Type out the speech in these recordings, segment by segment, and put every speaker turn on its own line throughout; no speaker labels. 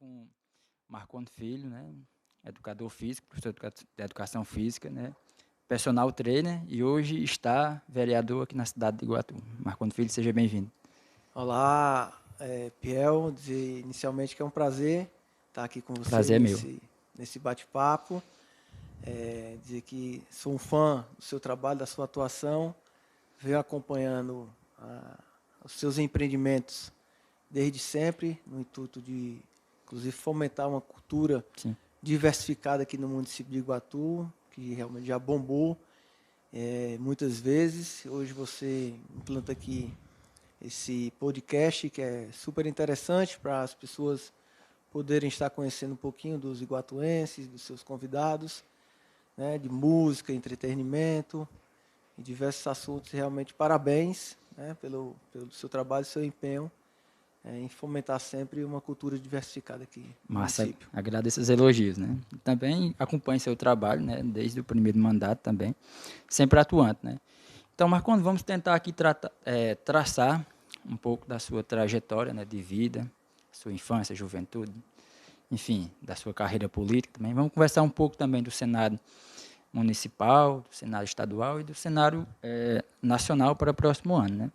com Marconi Filho, né? Educador físico, professor de educação física, né? Personal trainer e hoje está vereador aqui na cidade de Iguatu. Marconi Filho, seja bem-vindo.
Olá, Piel, dizer inicialmente que é um prazer estar aqui com você
Prazer é meu.
nesse bate-papo. Dizer que sou um fã do seu trabalho, da sua atuação, venho acompanhando os seus empreendimentos desde sempre, no intuito de, inclusive, fomentar uma cultura
Sim.
diversificada aqui no município de Iguatu, que realmente já bombou muitas vezes. Hoje você implanta aqui esse podcast que é super interessante para as pessoas poderem estar conhecendo um pouquinho dos iguatuenses, dos seus convidados, né, de música, entretenimento e diversos assuntos. Realmente parabéns, né, pelo seu trabalho, seu empenho em fomentar sempre uma cultura diversificada aqui no
Massa,
município.
agradeço os elogios, né? Também acompanho seu trabalho, né? Desde o primeiro mandato também, sempre atuante, né? Então, Marconi, vamos tentar aqui traçar um pouco da sua trajetória, né, de vida, sua infância, juventude, enfim, da sua carreira política também. Vamos conversar um pouco também do cenário municipal, do cenário estadual e do cenário nacional para o próximo ano, né?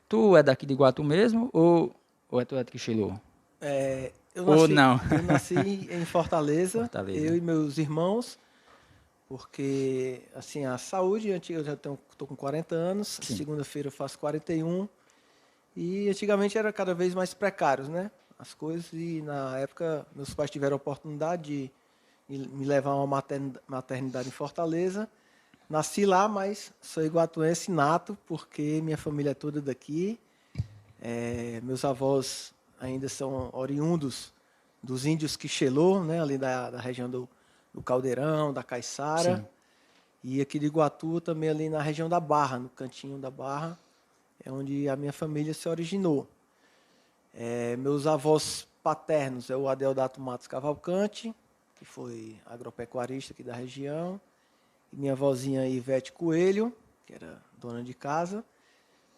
Tu é daqui de Iguatu mesmo ou é tu é de Quixelô?
Eu
Ou
nasci,
não?
eu nasci em Fortaleza, eu
Fortaleza.
e meus irmãos, porque assim a saúde, eu já estou com 40 anos,
Sim,
segunda-feira eu faço 41. E antigamente era cada vez mais precários, né? As coisas, e na época meus pais tiveram a oportunidade de me levar a uma maternidade em Fortaleza. Nasci lá, mas sou iguatuense nato, porque minha família é toda daqui. Meus avós ainda são oriundos dos índios Quixelô, né? Ali da região do Caldeirão, da Caiçara.
sim.
E aqui de Iguatu também ali na região da Barra, no cantinho da Barra, é onde a minha família se originou. Meus avós paternos é o Adeodato Matos Cavalcante, que foi agropecuarista aqui da região, e minha avózinha Ivete Coelho, que era dona de casa.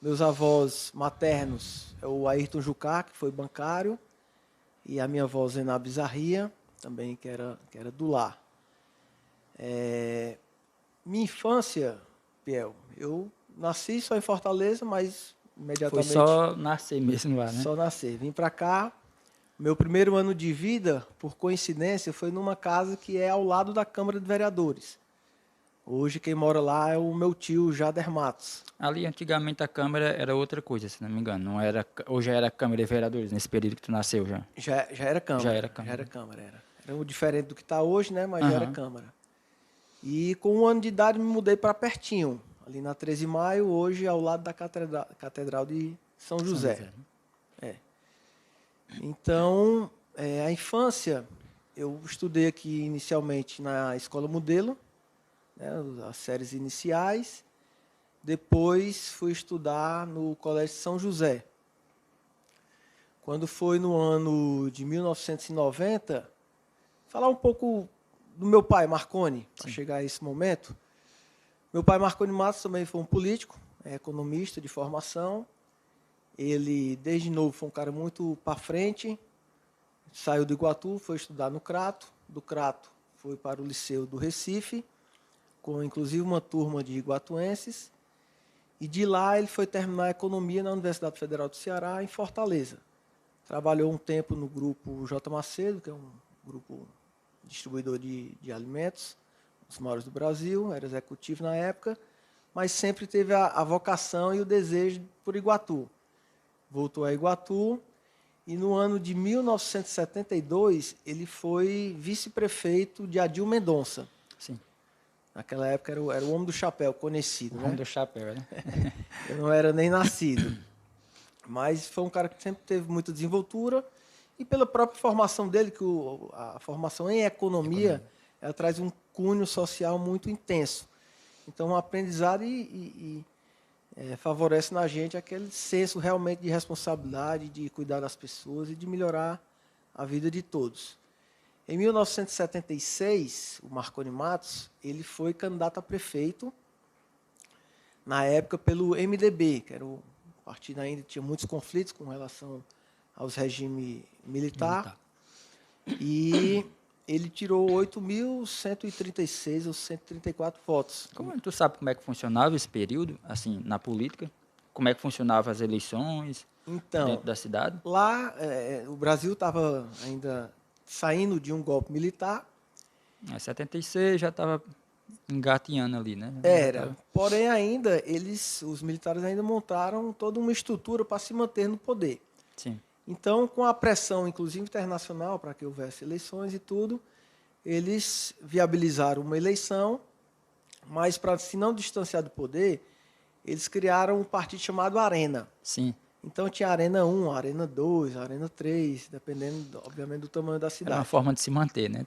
Meus avós maternos é o Ayrton Jucá, que foi bancário, e a minha avó Zená Bizarria, também que era do lar. Minha infância, Piel, eu nasci só em Fortaleza, mas
Foi
imediatamente
só nascer mesmo lá, né?
só nascer. Vim para cá. Meu primeiro ano de vida, por coincidência, foi numa casa que é ao lado da Câmara de Vereadores. Hoje quem mora lá é o meu tio Jader Matos.
Ali, antigamente, a Câmara era outra coisa, se não me engano. Não era, ou já era Câmara de Vereadores, nesse período que tu nasceu já?
Já era
Já
Câmara,
era Câmara.
Era um diferente do que está hoje, né? Mas já era
Aham.
Câmara. E com 1 ano de idade me mudei para pertinho, ali na 13 de Maio, hoje ao lado da Catedral de São
São
José.
José.
Então, a infância, eu estudei aqui inicialmente na Escola Modelo, né, as séries iniciais. Depois fui estudar no Colégio São José. Quando foi no ano de 1990, falar um pouco do meu pai, Marconi, para
Sim.
chegar a esse momento. Meu pai, Marconi Matos, também foi um político, economista de formação. Ele, desde novo, foi um cara muito para frente. Saiu do Iguatu, foi estudar no Crato. Do Crato, foi para o Liceu do Recife, com inclusive uma turma de iguatuenses. E de lá ele foi terminar economia na Universidade Federal do Ceará, em Fortaleza. Trabalhou um tempo no grupo J. Macedo, que é um grupo distribuidor de alimentos, um dos maiores do Brasil, era executivo na época, mas sempre teve a vocação e o desejo por Iguatu. Voltou a Iguatu e no ano de 1972 ele foi vice-prefeito de Adil Mendonça.
Sim.
Naquela época era o homem do chapéu,
O
conhecido,
homem
né?
do chapéu, né?
Eu não era nem nascido. Mas foi um cara que sempre teve muita desenvoltura e pela própria formação dele, que a formação em economia, ela traz um cunho social muito intenso. Então, um aprendizado favorece na gente aquele senso realmente de responsabilidade, de cuidar das pessoas e de melhorar a vida de todos. Em 1976, o Marconi Matos, ele foi candidato a prefeito, na época pelo MDB, que era o partido ainda que tinha muitos conflitos com relação aos regimes militar. E ele tirou 8.136 ou 134 votos.
Tu sabe como é que funcionava esse período, assim, na política? Como é que funcionavam as eleições
Então,
dentro da cidade?
lá o Brasil estava ainda saindo de um golpe militar.
Em 76 já estava engateando ali, né?
Era. Porém, ainda, os militares ainda montaram toda uma estrutura para se manter no poder.
Sim.
Então, com a pressão, inclusive internacional, para que houvesse eleições e tudo, eles viabilizaram uma eleição, mas para se não distanciar do poder, eles criaram um partido chamado Arena.
Sim.
Então tinha Arena 1, Arena 2, Arena 3, dependendo, obviamente, do tamanho da cidade.
Era uma forma de se manter, né?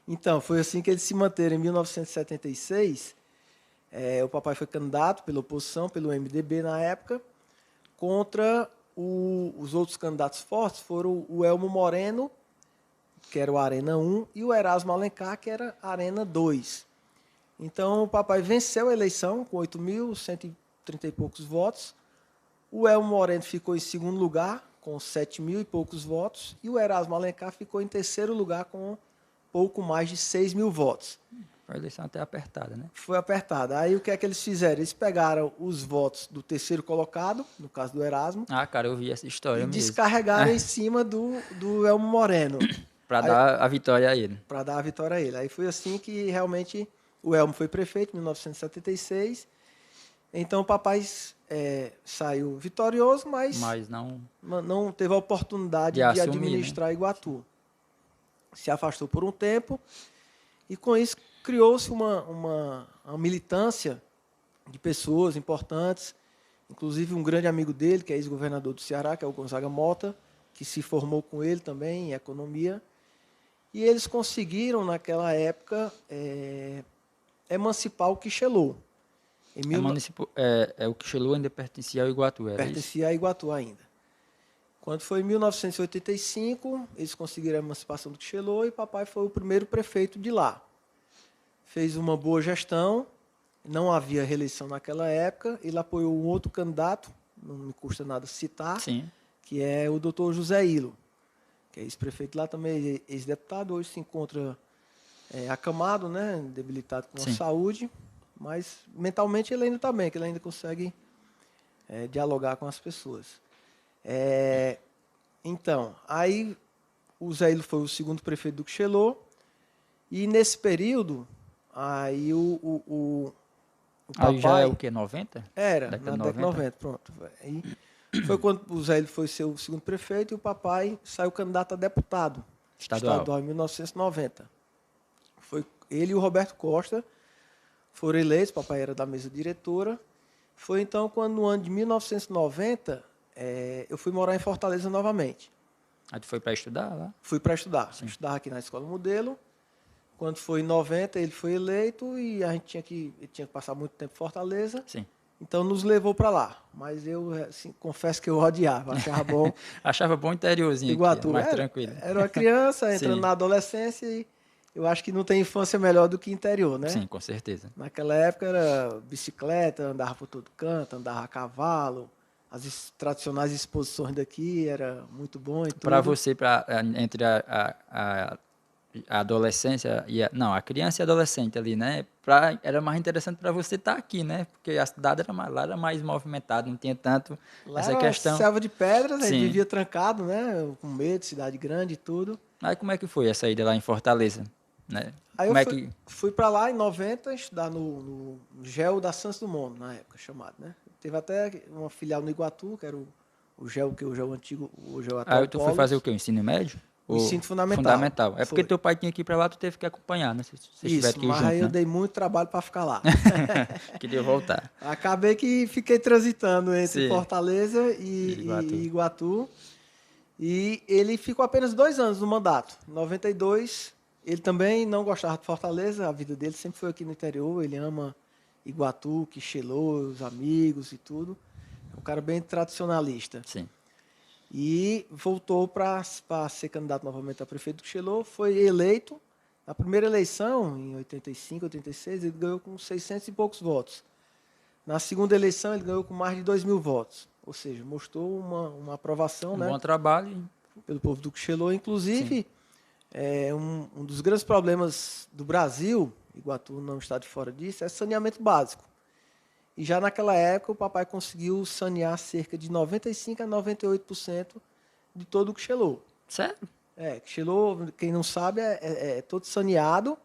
Então, foi assim que eles se manteram em 1976. O papai foi candidato pela oposição, pelo MDB na época, contra os outros candidatos fortes foram o Elmo Moreno, que era o Arena 1, e o Erasmo Alencar, que era Arena 2. Então, o papai venceu a eleição com 8.130 e poucos votos. O Elmo Moreno ficou em segundo lugar, com 7.000 e poucos votos. E o Erasmo Alencar ficou em terceiro lugar, com pouco mais de 6.000 votos.
Foi a eleição até apertada, né?
Foi apertada. Aí, o que é que eles fizeram? Eles pegaram os votos do terceiro colocado, no caso do Erasmo,
Ah, cara, eu vi essa história
e
mesmo.
descarregaram em cima do Elmo Moreno.
Para dar a vitória a ele.
Para dar a vitória a ele. Aí foi assim que realmente o Elmo foi prefeito, em 1976. Então o papai saiu vitorioso, mas não teve a oportunidade de
assumir,
administrar,
né?
Iguatu. Se afastou por um tempo e com isso criou-se uma militância de pessoas importantes, inclusive um grande amigo dele, que é ex-governador do Ceará, que é o Gonzaga Mota, que se formou com ele também em economia. E eles conseguiram, naquela época, emancipar o Quixelô.
O Quixelô ainda pertencia ao Iguatu, era
pertencia a Iguatu ainda. Quando foi em 1985, eles conseguiram a emancipação do Quixelô e papai foi o primeiro prefeito de lá. Fez uma boa gestão, não havia reeleição naquela época, ele apoiou um outro candidato, não me custa nada citar,
Sim.
Que é o doutor José Ilo, que é ex-prefeito lá também, ex-deputado, hoje se encontra acamado, né, debilitado com a saúde, mas mentalmente ele ainda está bem, que ele ainda consegue dialogar com as pessoas. Então, aí o Zé Ilo foi o segundo prefeito do Quixelô, e nesse período, aí o papai...
Aí já é o quê, 90?
Era, na década de 90, pronto. Aí foi quando o Zé Ilo foi ser o segundo prefeito e o papai saiu candidato a deputado estadual em 1990. Foi ele e o Roberto Costa foram eleitos, papai era da mesa diretora. Foi então quando, no ano de 1990, eu fui morar em Fortaleza novamente.
Aí tu foi para estudar lá?
Fui para estudar. Estudar aqui na Escola Modelo. Quando foi em 90, ele foi eleito e a gente ele tinha que passar muito tempo em Fortaleza.
Sim.
Então nos levou para lá. Mas eu assim, confesso que eu odiava, achava bom.
Achava bom o interiorzinho
Iguatu,
aqui, mais tranquilo.
Era uma criança entrando na adolescência e eu acho que não tem infância melhor do que interior, né?
Sim, com certeza.
Naquela época era bicicleta, andava por todo canto, andava a cavalo. As tradicionais exposições daqui era muito bom e tudo.
Para você, entre a adolescência a criança e a adolescente ali, né? Era mais interessante para você estar aqui, né? Porque a cidade era mais movimentada, não tinha tanto
lá
essa
era
questão.
Selva de pedras, a gente vivia trancado, né? Com medo, cidade grande e tudo.
Aí como é que foi a saída lá em Fortaleza, né?
Aí
como
eu fui para lá em 90 estudar no GEO da Santos Dumont, na época chamado, né? Teve até uma filial no Iguatu, que era o GEO, que é o GEO antigo, o GEO atual.
Aí tu foi fazer o quê? O ensino médio?
O ensino fundamental.
É porque teu pai tinha que ir para lá, tu teve que acompanhar, né?
Isso, mas aí eu dei muito trabalho para ficar lá.
Queria voltar.
Acabei que fiquei transitando entre Fortaleza e Iguatu. E ele ficou apenas 2 anos no mandato. Em 92, ele também não gostava de Fortaleza, a vida dele sempre foi aqui no interior, ele ama Iguatu, Quixelô, os amigos e tudo. É um cara bem tradicionalista.
Sim.
E voltou para ser candidato novamente a prefeito do Quixelô, foi eleito. Na primeira eleição, em 85, 86, ele ganhou com 600 e poucos votos. Na segunda eleição, ele ganhou com mais de 2.000 votos. Ou seja, mostrou uma aprovação, né?
Bom trabalho.
Pelo povo do Quixelô. Inclusive, Um dos grandes problemas do Brasil, Iguatu não está de fora disso, é saneamento básico. E já naquela época o papai conseguiu sanear cerca de 95% a 98% de todo o Quixelô.
Sério?
Quixelô, quem não sabe, é todo saneado.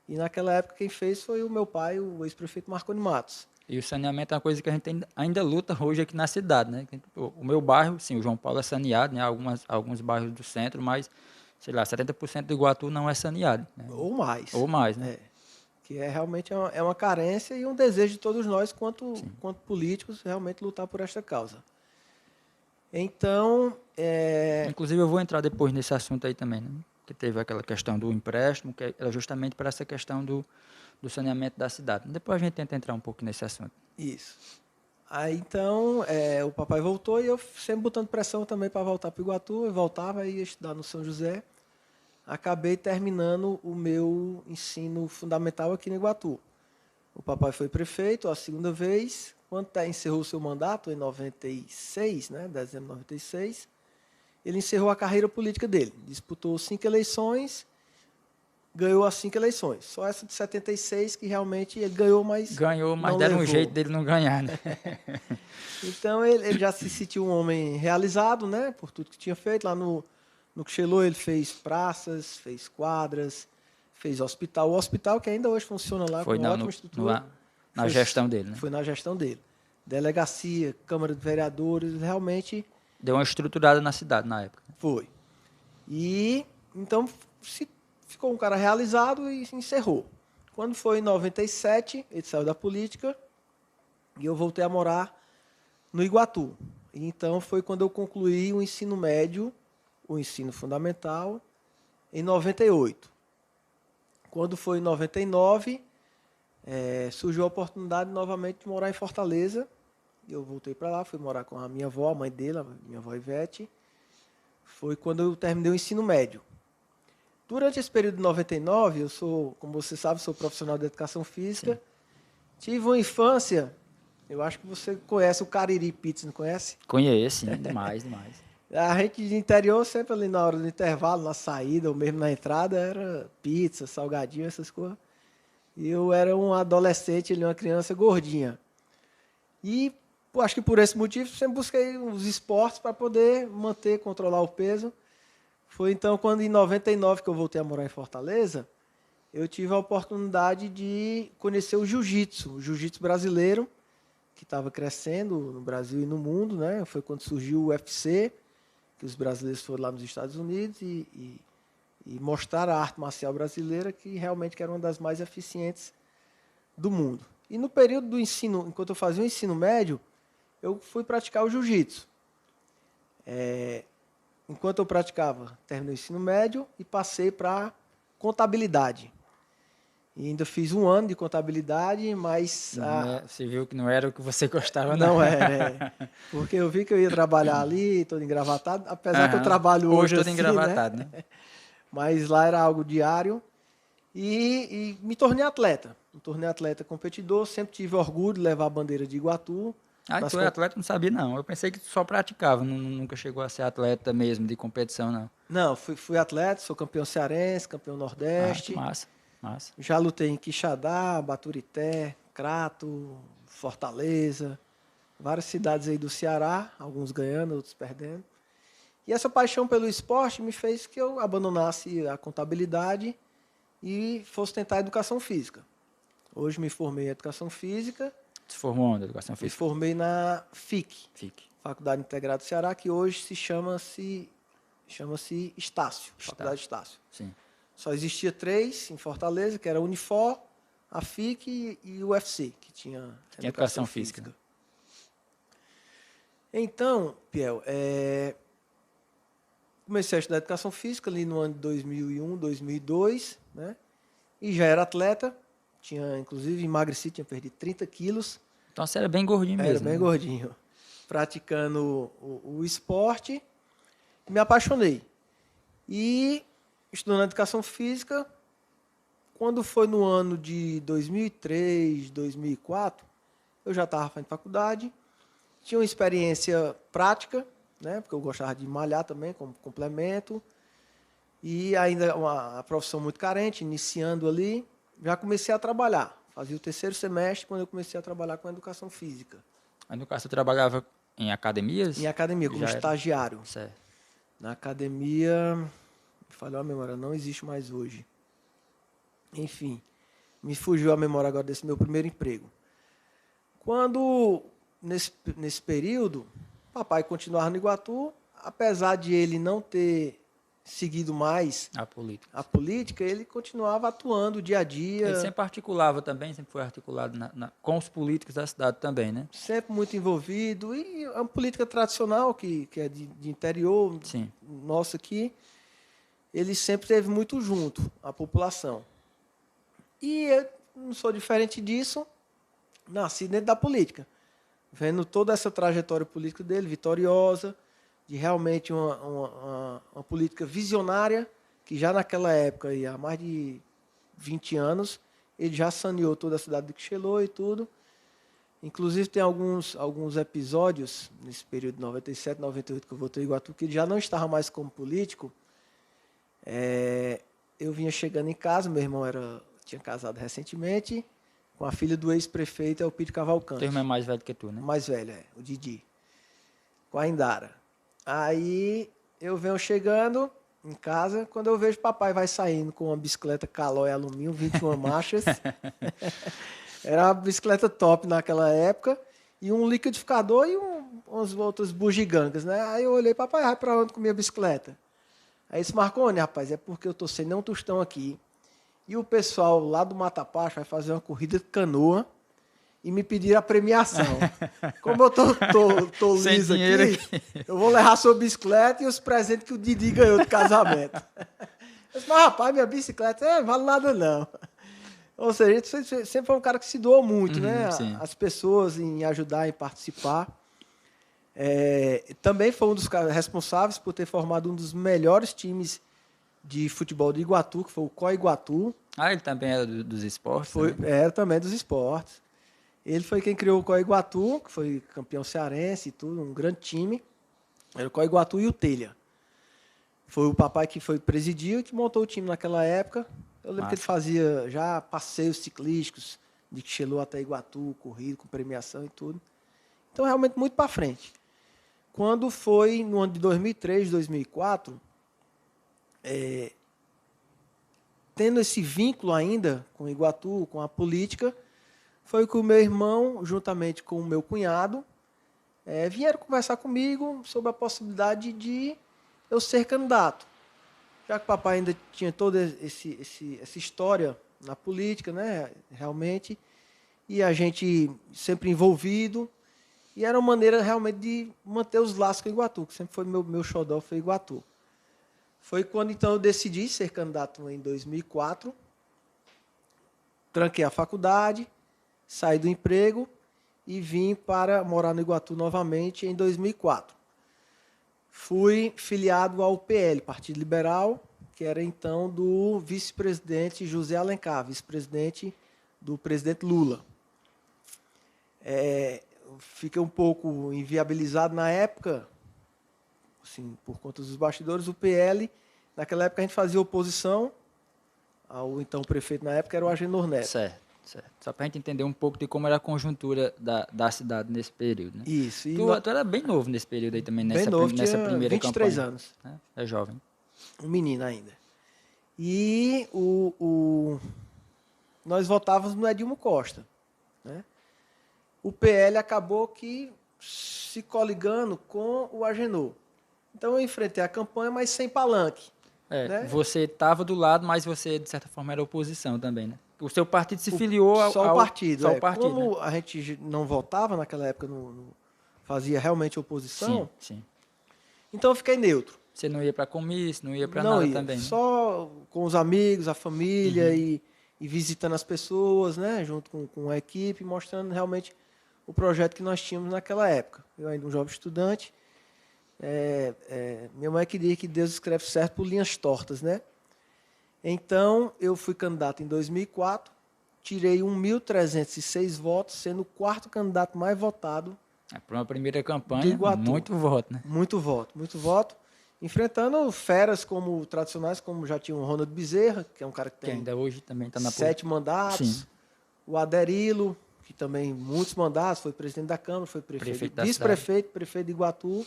E naquela época quem fez foi o meu pai, o ex-prefeito Marconi Matos.
E o saneamento é uma coisa que a gente ainda luta hoje aqui na cidade, né? O meu bairro, sim, o João Paulo é saneado, né? Alguns bairros do centro, mas, sei lá, 70% do Iguatu não é saneado. Né?
Ou mais.
Ou mais, né?
Que realmente é uma carência e um desejo de todos nós, quanto políticos, realmente lutar por esta causa. Então...
Inclusive, eu vou entrar depois nesse assunto aí também, né? Que teve aquela questão do empréstimo, que era justamente para essa questão do saneamento da cidade. Depois a gente tenta entrar um pouco nesse assunto.
Isso. Aí, então, o papai voltou e eu sempre botando pressão também para voltar para o Iguatu. Eu voltava e ia estudar no São José. Acabei terminando o meu ensino fundamental aqui no Iguatu. O papai foi prefeito a segunda vez. Quando encerrou o seu mandato, em 96, né, dezembro de 96, ele encerrou a carreira política dele. Disputou 5 eleições, ganhou as 5 eleições. Só essa de 76 que realmente ele ganhou, mas
deram um jeito dele não ganhar, né?
Então ele já se sentiu um homem realizado, né, por tudo que tinha feito. Lá no Quixelô ele fez praças, fez quadras, fez hospital. O hospital que ainda hoje funciona lá com ótima estrutura.
Na gestão dele, né?
Foi na gestão dele. Delegacia, Câmara de Vereadores, realmente...
Deu uma estruturada na cidade na época.
Foi. E então ficou um cara realizado e se encerrou. Quando foi em 97, ele saiu da política e eu voltei a morar no Iguatu. E então foi quando eu concluí o ensino médio, o ensino fundamental, em 98. Quando foi em 99, surgiu a oportunidade novamente de morar em Fortaleza. Eu voltei para lá, fui morar com a minha avó, a mãe dele, a minha avó Ivete. Foi quando eu terminei o ensino médio. Durante esse período de 99, eu sou, como você sabe, sou profissional de educação física. Sim. Tive uma infância, eu acho que você conhece o Cariri Pizza, não conhece?
Conheço, sim, demais.
A gente de interior, sempre ali na hora do intervalo, na saída ou mesmo na entrada, era pizza, salgadinho, essas coisas. E eu era um adolescente, uma criança gordinha. E acho que por esse motivo sempre busquei os esportes para poder controlar o peso. Foi então quando em 99 que eu voltei a morar em Fortaleza, eu tive a oportunidade de conhecer o jiu-jitsu brasileiro, que estava crescendo no Brasil e no mundo, né? Foi quando surgiu o UFC, que os brasileiros foram lá nos Estados Unidos e mostraram a arte marcial brasileira, que realmente era uma das mais eficientes do mundo. E no período do ensino, enquanto eu fazia o ensino médio, eu fui praticar o jiu-jitsu. Enquanto eu praticava, terminei o ensino médio e passei para contabilidade. E ainda fiz 1 ano de contabilidade, mas...
Você viu que não era o que você gostava,
não era, porque eu vi que eu ia trabalhar ali, todo engravatado, apesar que eu trabalho hoje
todo
assim,
engravatado, né?
Mas lá era algo diário. E me tornei atleta. Me tornei atleta competidor, sempre tive orgulho de levar a bandeira de Iguatu.
Tu é atleta? Não sabia, não. Eu pensei que tu só praticava, nunca chegou a ser atleta mesmo, de competição, não.
Não, fui atleta, sou campeão cearense, campeão nordeste.
Massa.
Já lutei em Quixadá, Baturité, Crato, Fortaleza, várias cidades aí do Ceará, alguns ganhando, outros perdendo. E essa paixão pelo esporte me fez que eu abandonasse a contabilidade e fosse tentar a educação física. Hoje me formei em educação física.
Se formou onde, educação física?
Me formei na FIC, Faculdade Integrada do Ceará, que hoje chama-se Estácio, Faculdade Estácio.
Sim.
Só existia 3 em Fortaleza, que era a Unifor, a FIC e o UFC, que tinha
educação física.
Então, Piel, comecei a estudar educação física ali no ano de 2001, 2002, né? E já era atleta, inclusive emagreci, tinha perdido 30 quilos.
Então você era bem gordinho mesmo.
Era bem gordinho. Praticando o esporte, me apaixonei. E estudando educação física, quando foi no ano de 2003, 2004, eu já estava fazendo faculdade, tinha uma experiência prática, né, porque eu gostava de malhar também como complemento, E ainda a profissão muito carente, iniciando ali, já comecei a trabalhar. Fazia o 3º semestre quando eu comecei a trabalhar com educação física.
Aí, no caso, você trabalhava em academias?
Em academia, como
Já era?
estagiário.
Certo.
Na academia, me falhou a memória, não existe mais hoje. Enfim, me fugiu a memória agora desse meu primeiro emprego. Quando, nesse período, papai continuava no Iguatu, apesar de ele não ter seguido mais
A política.
a política, ele continuava atuando dia a dia.
Ele sempre articulava também, sempre foi articulado com os políticos da cidade também, né?
Sempre muito envolvido. E é uma política tradicional, que é de interior,
Sim.
nossa aqui, ele sempre esteve muito junto à população. E eu não sou diferente disso, nasci dentro da política, vendo toda essa trajetória política dele, vitoriosa, de realmente uma política visionária, que já naquela época, há mais de 20 anos, ele já saneou toda a cidade de Quixelô e tudo. Inclusive, tem alguns episódios, nesse período de 97, 98, que eu voltei a Iguatu, que ele já não estava mais como político. Eu vinha chegando em casa, meu irmão tinha casado recentemente, com a filha do ex-prefeito Elpidio Cavalcante.
Teu irmão é mais velho que tu, né?
Mais velho, o Didi. Com a Indara. Aí eu venho chegando em casa, quando eu vejo papai vai saindo com uma bicicleta Caloi alumínio, 21 marchas. Era uma bicicleta top naquela época. E um liquidificador e umas outras bugigangas, né? Aí eu olhei, papai, vai pra onde com minha bicicleta? Aí disse, Marconi, rapaz, é porque eu tô sem nenhum tostão aqui. E o pessoal lá do Mata Pacho vai fazer uma corrida de canoa e me pedir a premiação. Como eu tô liso aqui, eu vou levar a sua bicicleta e os presentes que o Didi ganhou de casamento. Eu disse, mas rapaz, minha bicicleta não vale nada não. Ou seja, a gente sempre foi um cara que se doou muito, né?
Sim.
As pessoas em ajudar, em participar. Também foi um dos caras responsáveis por ter formado um dos melhores times de futebol de Iguatu, que foi o COI Iguatu.
Ah, ele também era dos esportes?
Era também dos esportes. Ele foi quem criou o COI Iguatu, que foi campeão cearense e tudo, um grande time. Era o COI Iguatu e o Telha. Foi o papai que foi presidiu e que montou o time naquela época. Eu lembro que ele fazia já passeios ciclísticos de Quixelô até Iguatu, corrido, com premiação e tudo. Então, realmente, muito para frente. Quando foi no ano de 2003, 2004, tendo esse vínculo ainda com Iguatu, com a política, foi que o meu irmão, juntamente com o meu cunhado, vieram conversar comigo sobre a possibilidade de eu ser candidato. Já que o papai ainda tinha toda essa história na política, né, realmente, e a gente sempre envolvido, e era uma maneira realmente de manter os laços com o Iguatu, que sempre foi meu xodó, foi Iguatu. Foi quando, então, eu decidi ser candidato em 2004, tranquei a faculdade, saí do emprego e vim para morar no Iguatu novamente em 2004. Fui filiado ao PL, Partido Liberal, que era então do vice-presidente José Alencar, vice-presidente do presidente Lula. Fiquei um pouco inviabilizado na época, assim, por conta dos bastidores. O PL, naquela época a gente fazia oposição ao então prefeito na época, era o Agenor Neto.
Certo. Só para a gente entender um pouco de como era a conjuntura da cidade nesse período, né?
Isso.
Tu era bem novo nesse período aí também, nessa primeira
23
campanha.
anos.
Né? É jovem.
Um menino ainda. E nós votávamos no Edilmo Costa, né? O PL acabou que se coligando com o Agenor. Então eu enfrentei a campanha, mas sem palanque. Né?
Você estava do lado, mas você, de certa forma, era oposição também, né? O seu partido se filiou ao...
Só o partido.
Só o partido,
como
né?
a gente não votava naquela época, não fazia realmente oposição,
sim.
Então eu fiquei neutro.
Você não ia para comício, não ia para nada também, né?
Só com os amigos, a família e visitando as pessoas, né? Junto com a equipe, mostrando realmente o projeto que nós tínhamos naquela época. Eu ainda um jovem estudante. Minha mãe queria que Deus escreve certo por linhas tortas, né? Então, eu fui candidato em 2004, tirei 1.306 votos, sendo o quarto candidato mais votado.
Para uma primeira campanha, muito voto, né?
Muito voto. enfrentando feras como tradicionais, como já tinha o Ronald Bezerra, que é um cara que
Que
tem
ainda hoje também está na
7 mandatos,
Sim.
o Aderilo, que também muitos mandatos, foi presidente da Câmara, foi
Prefeito da
vice-prefeito, prefeito de Iguatu,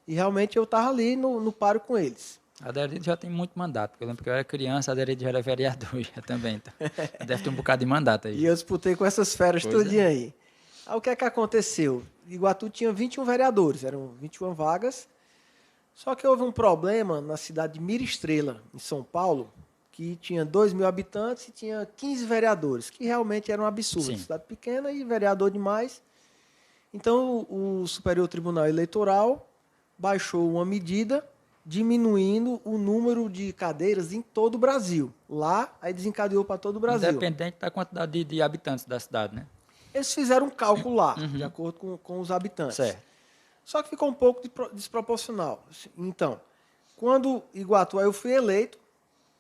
e realmente eu estava ali no páreo com eles.
A Aderido já tem muito mandato, porque eu lembro que eu era criança, a Aderido já era vereador já também. Então, deve ter um bocado de mandato aí.
E eu disputei com essas feras
Pois
tudinho
é.
aí. Aí o que é que aconteceu? Iguatu tinha 21 vereadores, eram 21 vagas. Só que houve um problema na cidade de Mira Estrela, em São Paulo, que tinha 2.000 habitantes e tinha 15 vereadores, que realmente era um absurdo.
Sim.
Cidade pequena e vereador demais. Então o Superior Tribunal Eleitoral baixou uma medida diminuindo o número de cadeiras em todo o Brasil. Lá, aí desencadeou para todo o Brasil.
Independente da quantidade de habitantes da cidade, né?
Eles fizeram um cálculo lá, de acordo com os habitantes.
Certo.
Só que ficou um pouco desproporcional. Então, quando Iguatu, aí eu fui eleito.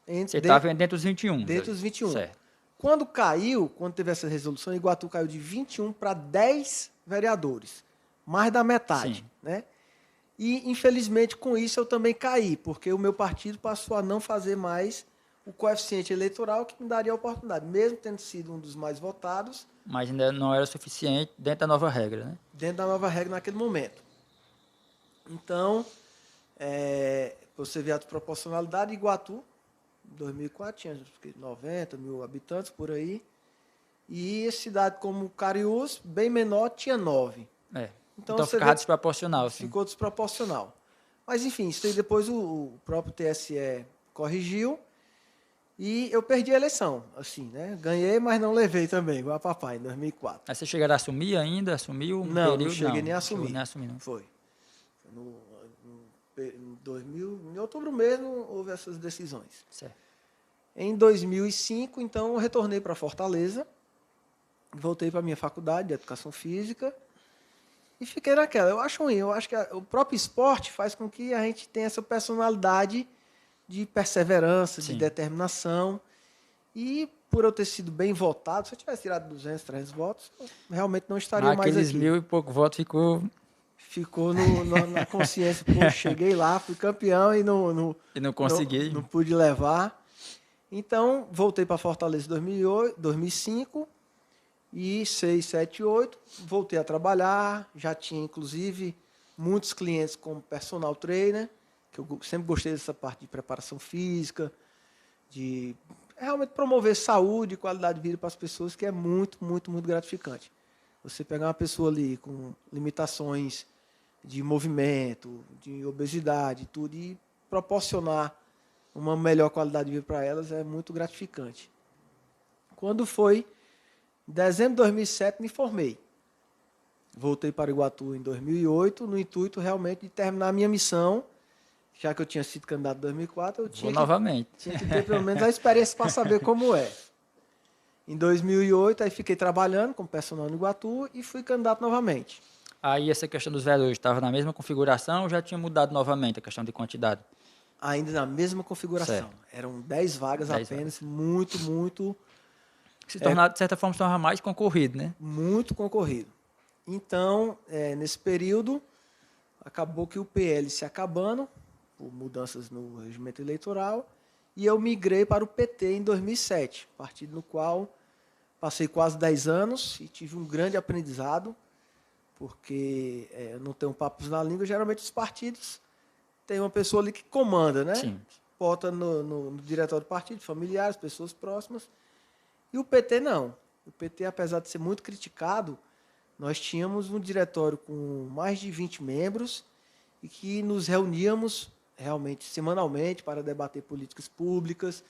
Você estava dentro dos 21.
Dentro dos 21.
Certo.
Quando teve essa resolução, Iguatu caiu de 21 para 10 vereadores. Mais da metade.
Sim.
Né? E, infelizmente, com isso eu também caí, porque o meu partido passou a não fazer mais o coeficiente eleitoral que me daria a oportunidade, mesmo tendo sido um dos mais votados.
Mas ainda não era suficiente dentro da nova regra, né?
Dentro da nova regra naquele momento. Então, você vê a desproporcionalidade, Iguatu, em 2004, tinha 90 mil habitantes por aí. E a cidade como Cariús, bem menor, tinha 9.
Então ficava desproporcional.
Ficou desproporcional. Mas, enfim, isso aí depois o próprio TSE corrigiu e eu perdi a eleição. Assim, né? Ganhei, mas não levei também, igual a papai, em 2004.
Aí você chegaram a assumir ainda? Assumiu?
Não cheguei nem a assumir.
Nem a assumir, não.
Foi. Em outubro mesmo, houve essas decisões.
Certo.
Em 2005, então, eu retornei para Fortaleza, voltei para a minha faculdade de Educação Física e fiquei naquela. Eu acho ruim, eu acho que o próprio esporte faz com que a gente tenha essa personalidade de perseverança,
Sim.
de determinação. E por eu ter sido bem votado, se eu tivesse tirado 200, 300 votos, eu realmente não estaria mais aqui.
Aqueles 1.000 e pouco votos
ficou na consciência. Pô, cheguei lá, fui campeão e não
consegui.
Não pude levar. Então, voltei para Fortaleza em 2005 e 6, 7, 8. Voltei a trabalhar. Já tinha, inclusive, muitos clientes como personal trainer, que eu sempre gostei dessa parte de preparação física, de realmente promover saúde e qualidade de vida para as pessoas, que é muito, muito, muito gratificante. Você pegar uma pessoa ali com limitações de movimento, de obesidade, tudo, e proporcionar uma melhor qualidade de vida para elas é muito gratificante. Quando foi em dezembro de 2007, me formei. Voltei para Iguatu em 2008, no intuito realmente de terminar a minha missão, já que eu tinha sido candidato em 2004, eu tinha que ter pelo menos a experiência para saber como é. Em 2008, aí fiquei trabalhando como personal no Iguatu e fui candidato novamente.
Aí essa questão dos vereadores estava na mesma configuração ou já tinha mudado novamente a questão de quantidade?
Ainda na mesma configuração.
Certo.
Eram 10 vagas
10
apenas,
vagas.
muito...
De certa forma, se tornava mais concorrido, né?
Muito concorrido. Então, nesse período, acabou que o PL se acabando, por mudanças no regimento eleitoral, e eu migrei para o PT em 2007, partido no qual passei quase 10 anos e tive um grande aprendizado, porque eu não tenho papos na língua, geralmente os partidos têm uma pessoa ali que comanda, né?
Sim.
Bota no diretório do partido, familiares, pessoas próximas, e o PT não. O PT, apesar de ser muito criticado, nós tínhamos um diretório com mais de 20 membros e que nos reuníamos realmente semanalmente para debater políticas públicas,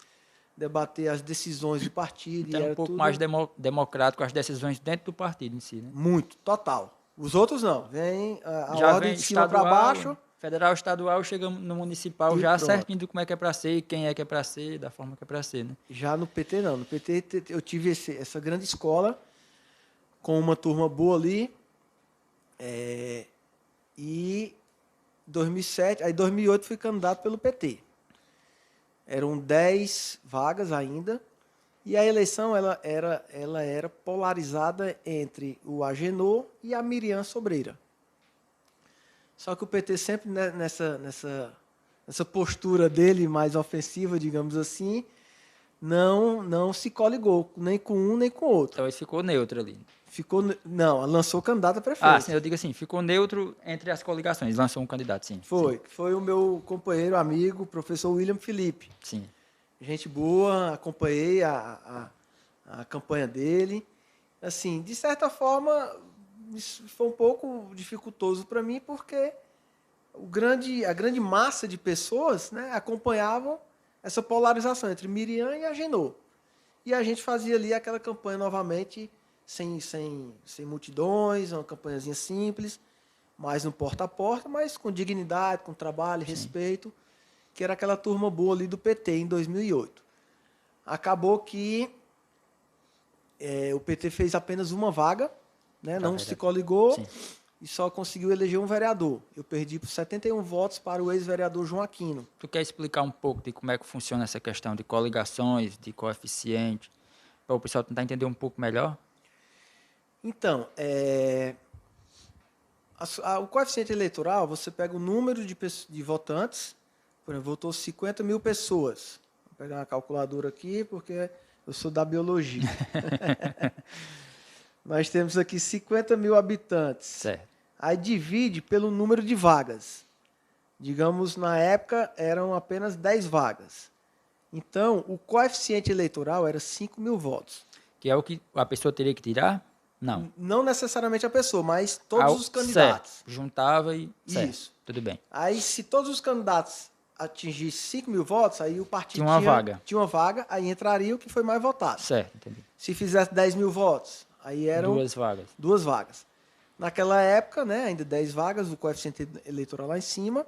debater as decisões do partido.
Então,
e era
um pouco
tudo
mais democrático as decisões dentro do partido em si, né?
muito, total. Os outros não. Vem a
Já
ordem
vem
de cima para
estadual,
baixo.
Federal, estadual, chega no municipal
E
já
pronto.
certinho do como é que é para ser, e quem é que é para ser, da forma que é para ser, né?
Já no PT não. No PT eu tive essa grande escola com uma turma boa ali. E 2007, aí 2008 fui candidato pelo PT. Eram 10 vagas ainda. E a eleição ela era polarizada entre o Agenor e a Miriam Sobreira. Só que o PT sempre nessa essa postura dele mais ofensiva, digamos assim, não se coligou, nem com um nem com o outro.
Então ele ficou neutro ali.
Não, lançou candidato a prefeito.
Ah, sim, eu digo assim, ficou neutro entre as coligações, lançou um candidato, sim.
Foi o meu companheiro, amigo, professor William Felipe.
Sim.
Gente boa, acompanhei a campanha dele. Assim, de certa forma, isso foi um pouco dificultoso para mim, porque a grande massa de pessoas, né, acompanhavam essa polarização entre Miriam e Agenor. E a gente fazia ali aquela campanha novamente, sem multidões, uma campanhazinha simples, mais no porta a porta, mas com dignidade, com trabalho,
Sim.
respeito, que era aquela turma boa ali do PT em 2008. Acabou que o PT fez apenas uma vaga, né, não se coligou. Sim. E só conseguiu eleger um vereador. Eu perdi por 71 votos para o ex-vereador João Aquino.
Tu quer explicar um pouco de como é que funciona essa questão de coligações, de coeficiente, para o pessoal tentar entender um pouco melhor?
Então, o coeficiente eleitoral, você pega o número de votantes, por exemplo, votou 50 mil pessoas. Vou pegar uma calculadora aqui, porque eu sou da biologia. Nós temos aqui 50 mil habitantes.
Certo.
Aí divide pelo número de vagas. Digamos, na época, eram apenas 10 vagas. Então, o coeficiente eleitoral era 5 mil votos.
Que é o que a pessoa teria que tirar? Não.
Não necessariamente a pessoa, mas todos os candidatos.
Certo. Juntava e... Certo.
Isso.
Tudo bem.
Aí, se todos os candidatos atingissem 5 mil votos, aí o partido
tinha
uma vaga, aí entraria o que foi mais votado.
Certo, entendi.
Se fizesse 10 mil votos, aí eram... Duas vagas. Naquela época, né, ainda 10 vagas, o coeficiente eleitoral lá em cima.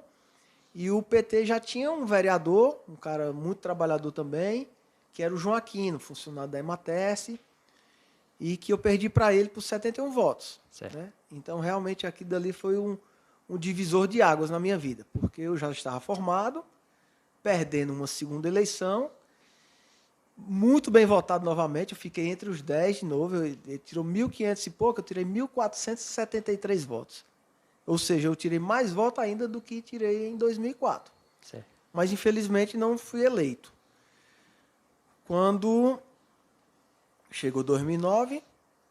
E o PT já tinha um vereador, um cara muito trabalhador também, que era o João Aquino, funcionário da Emates, e que eu perdi para ele por 71 votos.
Certo.
Né? Então, realmente, aquilo dali foi um divisor de águas na minha vida, porque eu já estava formado, perdendo uma segunda eleição, muito bem votado novamente, eu fiquei entre os 10 de novo, ele tirou 1.500 e pouco, eu tirei 1.473 votos. Ou seja, eu tirei mais votos ainda do que tirei em 2004.
Certo.
Mas, infelizmente, não fui eleito. Quando chegou 2009,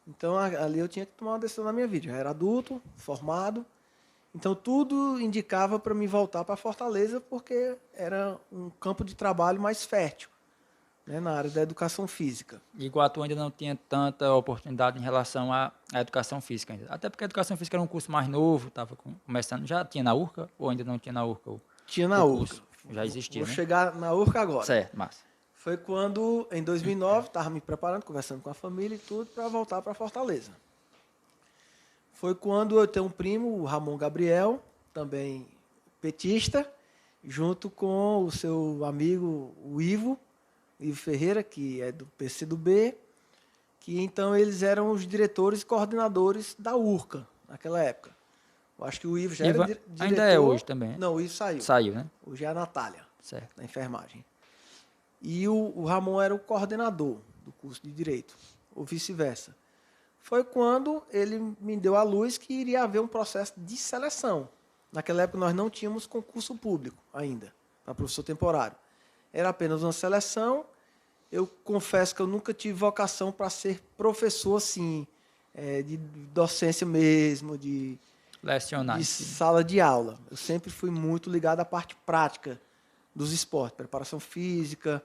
então ali eu tinha que tomar uma decisão na minha vida. Eu era adulto, formado, então tudo indicava para me voltar para Fortaleza, porque era um campo de trabalho mais fértil, né, na área da educação física.
E Iguatu ainda não tinha tanta oportunidade em relação à educação física ainda. Até porque a educação física era um curso mais novo, estava começando. Já tinha na URCA ou ainda não tinha na URCA?
Tinha na URCA.
Já existia,
Vou
né?
chegar na URCA agora.
Certo, massa.
Foi quando, em 2009, estava me preparando, conversando com a família e tudo, para voltar para Fortaleza. Foi quando eu tenho um primo, o Ramon Gabriel, também petista, junto com o seu amigo, o Ivo Ferreira, que é do PCdoB, que então eles eram os diretores e coordenadores da URCA, naquela época. Eu acho que o Ivo já era diretor.
Ainda é hoje também.
Não, o Ivo saiu.
Saiu, né?
Hoje é a Natália,
certo,
da enfermagem. E o Ramon era o coordenador do curso de Direito, ou vice-versa. Foi quando ele me deu a luz que iria haver um processo de seleção. Naquela época nós não tínhamos concurso público ainda, para professor temporário. Era apenas uma seleção. Eu confesso que eu nunca tive vocação para ser professor, assim, de docência mesmo, de
lecionar,
de sala de aula. Eu sempre fui muito ligado à parte prática dos esportes, preparação física.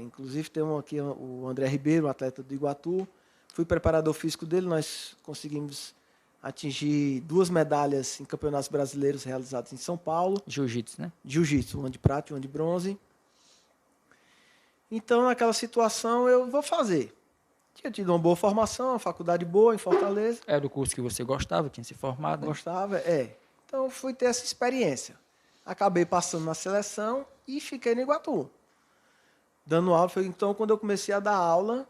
Inclusive, temos aqui o André Ribeiro, um atleta do Iguatu. Fui preparador físico dele, nós conseguimos atingir 2 medalhas em campeonatos brasileiros realizados em São Paulo.
Jiu-jitsu, né?
Jiu-jitsu, uma de prata e uma de bronze. Então, naquela situação, eu vou fazer. Tinha tido uma boa formação, uma faculdade boa em Fortaleza.
Era o curso que você gostava, tinha se formado, né?
Gostava, Então, fui ter essa experiência. Acabei passando na seleção e fiquei no Iguatu. Dando aula, foi então quando eu comecei a dar aula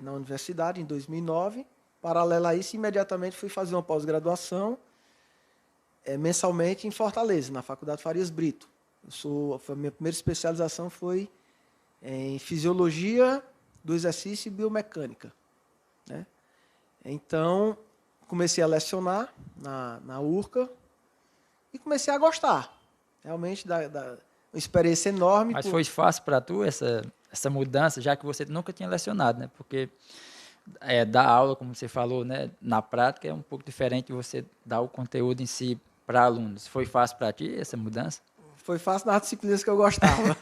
na universidade, em 2009. Paralelo a isso, imediatamente fui fazer uma pós-graduação mensalmente em Fortaleza, na Faculdade Farias Brito. A minha primeira especialização foi em Fisiologia do Exercício e Biomecânica, né? Então, comecei a lecionar na URCA e comecei a gostar. Realmente dá uma experiência enorme.
Mas foi fácil para tu essa mudança, já que você nunca tinha lecionado, né? Porque dar aula, como você falou, né, na prática é um pouco diferente de você dar o conteúdo em si para alunos. Foi fácil para ti essa mudança?
Foi fácil nas disciplinas que eu gostava.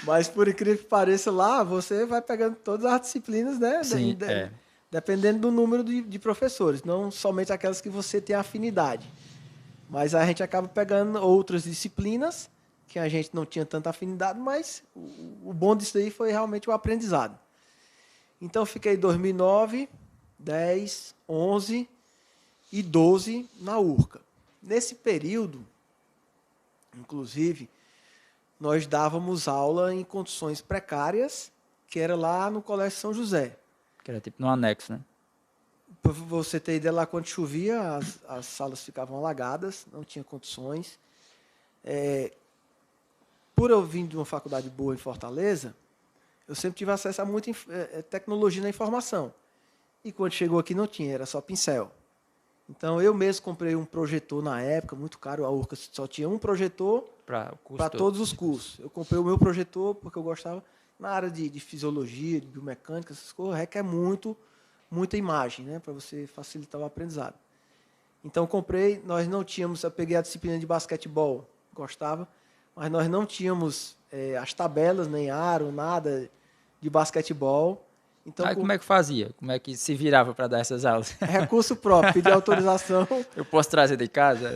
Mas, por incrível que pareça, lá você vai pegando todas as disciplinas, né?
Sim,
Dependendo do número de professores, não somente aquelas que você tem afinidade. Mas a gente acaba pegando outras disciplinas que a gente não tinha tanta afinidade, mas o bom disso aí foi realmente o aprendizado. Então, eu fiquei 2009, 10, 11 e 12 na URCA. Nesse período, inclusive, nós dávamos aula em condições precárias, que era lá no Colégio São José.
Que era tipo no anexo, né?
Para você ter ideia, lá quando chovia, as salas ficavam alagadas, não tinha condições. Por eu vir de uma faculdade boa em Fortaleza, eu sempre tive acesso a muita tecnologia na informação. E quando chegou aqui não tinha, era só pincel. Então, eu mesmo comprei um projetor na época, muito caro, a URCA só tinha um projetor para todos os cursos. Eu comprei o meu projetor porque eu gostava, na área de fisiologia, de biomecânica, essas coisas, requer muita imagem, né, para você facilitar o aprendizado. Então, comprei, nós não tínhamos, eu peguei a disciplina de basquetebol, gostava, mas nós não tínhamos as tabelas, nem aro, nada de basquetebol. Então,
aí como é que fazia? Como é que se virava para dar essas aulas?
Recurso próprio, pedir autorização.
Eu posso trazer de casa?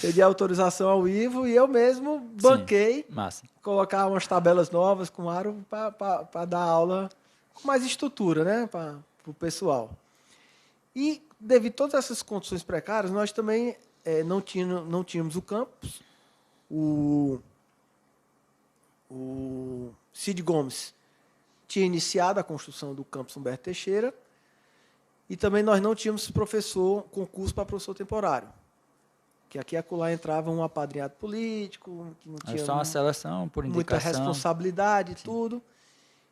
Pedi autorização ao Ivo e eu mesmo banquei.
Sim, massa.
Colocar umas tabelas novas com aro para dar aula com mais estrutura, né, para o pessoal. E, devido a todas essas condições precárias, nós também não tínhamos o campus. O Cid Gomes tinha iniciado a construção do campus Humberto Teixeira e também nós não tínhamos concurso para professor temporário. Que aqui e acolá entrava um apadrinhado político, que não tinha
só uma seleção por indicação.
Muita responsabilidade e tudo.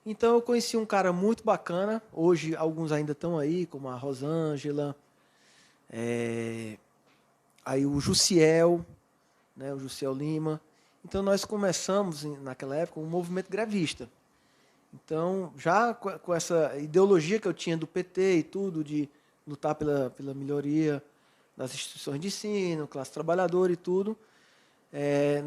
Então, eu conheci um cara muito bacana. Hoje, alguns ainda estão aí, como a Rosângela, aí o Jussiel, né, o Jussiel Lima. Então, nós começamos, naquela época, um movimento grevista. Então, já com essa ideologia que eu tinha do PT e tudo, de lutar pela melhoria das instituições de ensino, classe trabalhadora e tudo,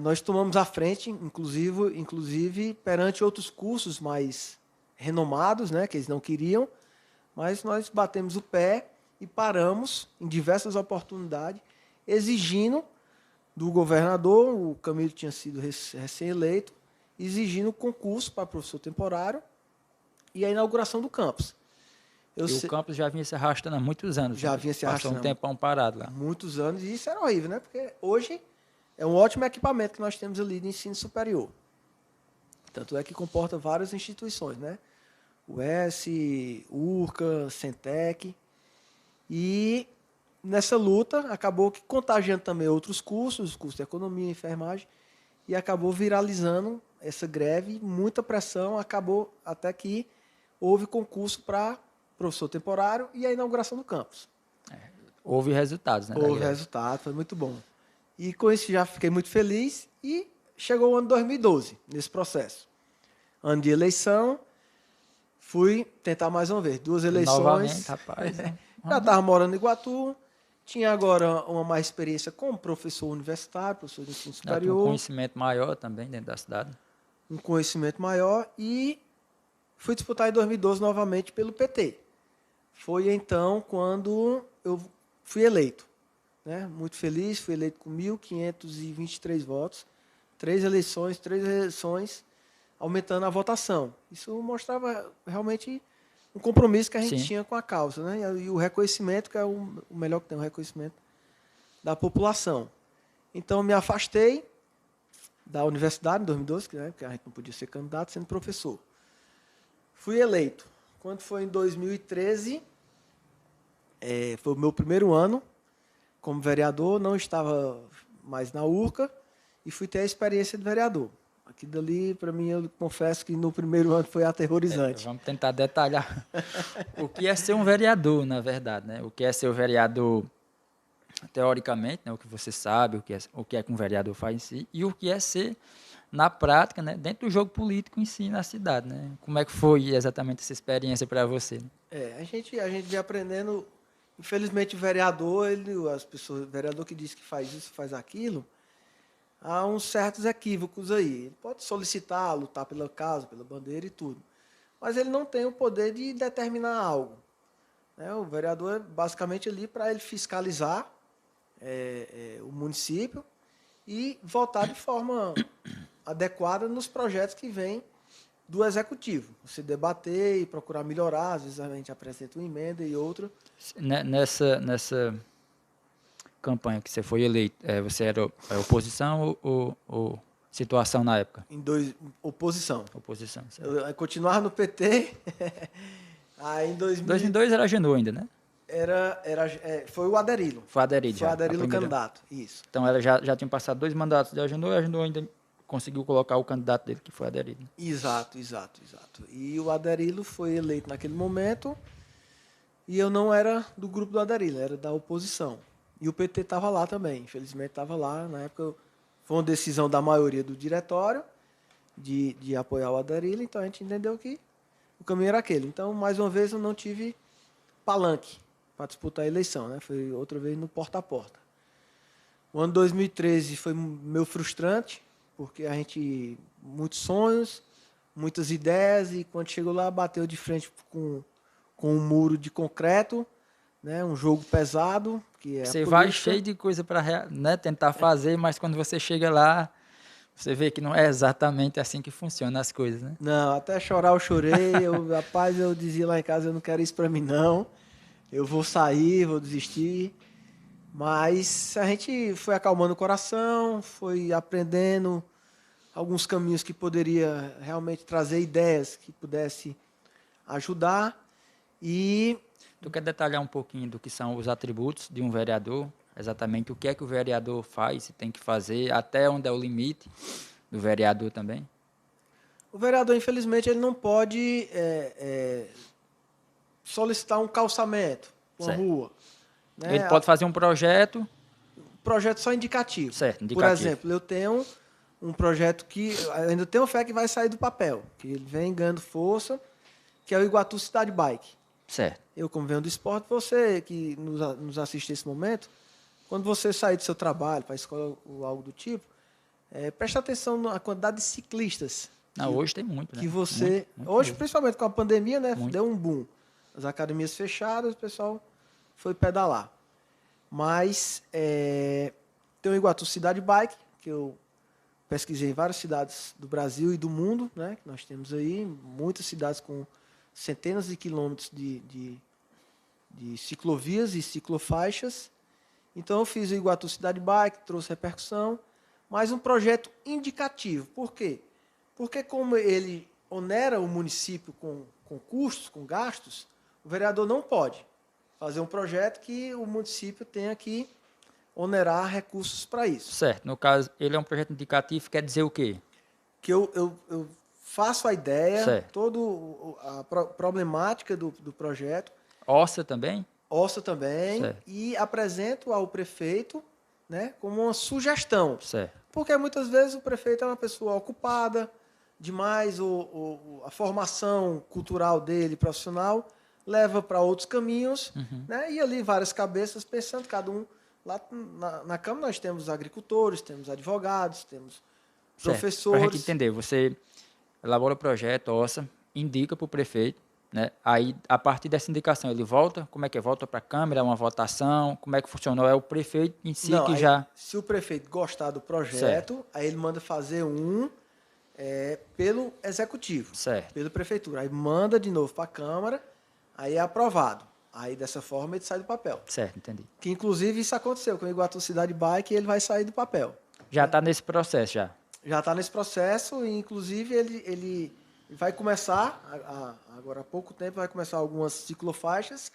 nós tomamos a frente, inclusive perante outros cursos mais renomados, né, que eles não queriam, mas nós batemos o pé e paramos em diversas oportunidades, exigindo do governador, o Camilo tinha sido recém-eleito, exigindo concurso para professor temporário e a inauguração do campus.
O campus já vinha se arrastando há muitos anos.
Já vinha se arrastando.
Passou um tempão parado lá.
Muitos anos, e isso era horrível, né? Porque hoje é um ótimo equipamento que nós temos ali de ensino superior. Tanto é que comporta várias instituições, né? UES, URCA, Centec. E nessa luta acabou que contagiando também outros cursos, curso de economia, enfermagem, e acabou viralizando essa greve, muita pressão, acabou até que houve concurso para professor temporário e a inauguração do campus.
Houve resultados, né?
Houve resultado, foi muito bom. E com isso já fiquei muito feliz e chegou o ano 2012, nesse processo. Ano de eleição, fui tentar mais uma vez, 2 eleições.
Novamente, rapaz.
Já estava morando em Iguatu, tinha agora uma mais experiência como professor universitário, professor de ensino superior.
Um conhecimento maior também dentro da cidade.
Um conhecimento maior e fui disputar em 2012 novamente pelo PT. Foi então quando eu fui eleito. Né? Muito feliz, fui eleito com 1.523 votos, 3 eleições, aumentando a votação. Isso mostrava realmente um compromisso que a gente tinha com a causa, né? E o reconhecimento, que é o melhor que tem, o reconhecimento da população. Então, me afastei da universidade em 2012, né? Porque a gente não podia ser candidato sendo professor. Fui eleito. Quando foi em 2013, foi o meu primeiro ano como vereador, não estava mais na URCA e fui ter a experiência de vereador. Aqui dali, para mim, eu confesso que no primeiro ano foi aterrorizante.
Vamos tentar detalhar o que é ser um vereador, na verdade, né? O que é ser o vereador teoricamente, né, o que você sabe, o que é que um vereador faz em si, e o que é ser na prática, né, dentro do jogo político em si na cidade, né? Como é que foi exatamente essa experiência para você? Né?
A gente vem aprendendo. Infelizmente, o vereador, o vereador que diz que faz isso, faz aquilo, há uns certos equívocos aí. Ele pode solicitar, lutar pela causa, pela bandeira e tudo, mas ele não tem o poder de determinar algo. Né? O vereador é basicamente ali para ele fiscalizar o município e votar de forma adequada nos projetos que vêm do executivo. Você debater e procurar melhorar, às vezes a gente apresenta uma emenda e outra.
Nessa campanha que você foi eleito, você era oposição ou situação na época?
Oposição.
Oposição, certo.
Eu continuava no PT, aí em
2002 era Agenor ainda, né?
foi o Aderilo.
Foi aderido
Foi
já.
o Aderilo candidato, isso.
Então ela já tinha passado 2 mandatos de Agenor e a Agenor ainda conseguiu colocar o candidato dele, que foi aderido.
Exato. E o Aderilo foi eleito naquele momento e eu não era do grupo do Aderilo, era da oposição. E o PT estava lá também, infelizmente estava lá. Na época foi uma decisão da maioria do diretório de apoiar o Aderilo, então a gente entendeu que o caminho era aquele. Então, mais uma vez, eu não tive palanque para disputar a eleição, né? Foi outra vez no porta a porta. O ano 2013 foi meio frustrante, porque a gente muitos sonhos, muitas ideias e quando chegou lá bateu de frente com um muro de concreto, né? Um jogo pesado, que é
você
a
vai
política.
cheio de coisa para, né, tentar fazer, mas quando você chega lá, você vê que não é exatamente assim que funcionam as coisas, né?
Não, até chorar eu chorei. Rapaz, eu dizia lá em casa, eu não quero isso para mim não. Eu vou sair, vou desistir. Mas a gente foi acalmando o coração, foi aprendendo alguns caminhos que poderia realmente trazer ideias que pudesse ajudar. E
Tu quer detalhar um pouquinho do que são os atributos de um vereador? Exatamente o que é que o vereador faz, se tem que fazer, até onde é o limite do vereador também?
o vereador, infelizmente, ele não pode solicitar um calçamento, uma
Certo.
rua.
Ele
Né?
pode fazer um projeto,
Projeto só indicativo.
certo,
Por
indicativo.
exemplo, eu tenho um projeto que ainda tenho fé que vai sair do papel, que ele vem ganhando força, que é o Iguatu Cidade Bike.
Certo.
Eu, como venho do esporte, você que nos assiste nesse momento, quando você sair do seu trabalho para a escola ou algo do tipo, preste atenção na quantidade de ciclistas.
Não, hoje tem muito, né?
Que você.
Muito
Hoje,
mesmo.
principalmente com a pandemia, né?
Muito.
Deu um boom. As academias fechadas, o pessoal foi pedalar. Mas tem o Iguatu Cidade Bike, que eu pesquisei em várias cidades do Brasil e do mundo, né? Que nós temos aí, muitas cidades com centenas de quilômetros de ciclovias e ciclofaixas. Então eu fiz o Iguatu Cidade Bike, trouxe repercussão, mas um projeto indicativo. Por quê? Porque como ele onera o município com custos, com gastos, o vereador não pode fazer um projeto que o município tenha que onerar recursos para isso.
Certo. No caso, ele é um projeto indicativo, quer dizer o quê?
Que eu faço a ideia,
Certo.
toda a problemática do projeto,
Orça também?
ouço também
Certo.
e apresento ao prefeito, né, como uma sugestão.
Certo.
Porque muitas vezes o prefeito é uma pessoa ocupada demais, a formação cultural dele, profissional, leva para outros caminhos, né? E ali várias cabeças pensando, cada um. Lá na Câmara nós temos agricultores, temos advogados, temos professores.
Para a gente entender, você elabora o projeto, orça, indica para o prefeito, né? Aí, a partir dessa indicação, ele volta? Como é que é? Volta para a Câmara? É uma votação? Como é que funcionou? É o prefeito em si
Não,
que
aí,
já...
se o prefeito gostar do projeto,
Certo.
aí ele manda fazer pelo executivo,
Certo.
pela prefeitura. Aí manda de novo para a Câmara, aí é aprovado. Aí, dessa forma, ele sai do papel.
Certo, entendi.
Que, inclusive, isso aconteceu com o Iguatu Cidade Bike, ele vai sair do papel.
Já está nesse processo, já.
Já está nesse processo e, inclusive, ele vai começar, agora há pouco tempo, vai começar algumas ciclofaixas,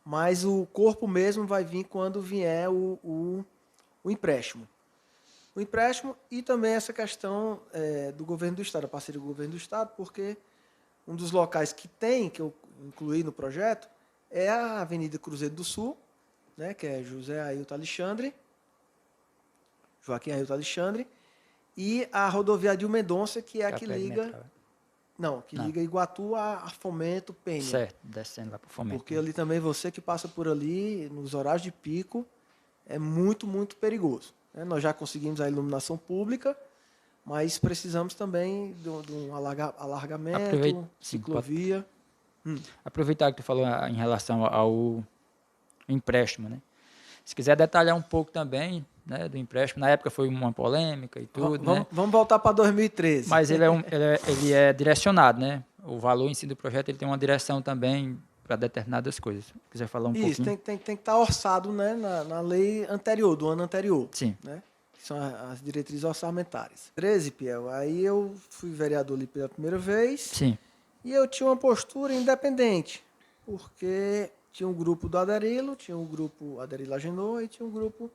mas o corpo mesmo vai vir quando vier o empréstimo. O empréstimo e também essa questão do governo do Estado, a parceria do governo do Estado, porque um dos locais que eu incluí no projeto, é a Avenida Cruzeiro do Sul, né, que é José Ailton Alexandre, Joaquim Ailton Alexandre, e a rodovia Adil Mendonça, que é a que liga... Não, que liga Iguatu a Fomento, Penha.
Certo, descendo lá para o Fomento.
Porque ali também, você que passa por ali, nos horários de pico, é muito, muito perigoso. Né? Nós já conseguimos a iluminação pública, mas precisamos também de um alargamento, ciclovia.
Aproveitar que tu falou em relação ao empréstimo, né? Se quiser detalhar um pouco também, né, do empréstimo, na época foi uma polêmica e tudo, né?
Vamos voltar para 2013.
Mas ele é direcionado, né? O valor em si do projeto ele tem uma direção também para determinadas coisas. Se quiser falar um pouquinho.
Isso, tem que estar orçado, né, na lei anterior, do ano anterior.
Sim.
Né? Que são as diretrizes orçamentárias. 13, Piel, aí eu fui vereador ali pela primeira vez.
Sim.
E eu tinha uma postura independente, porque tinha um grupo do Aderilo, tinha um grupo Aderilo Agenor e tinha um grupo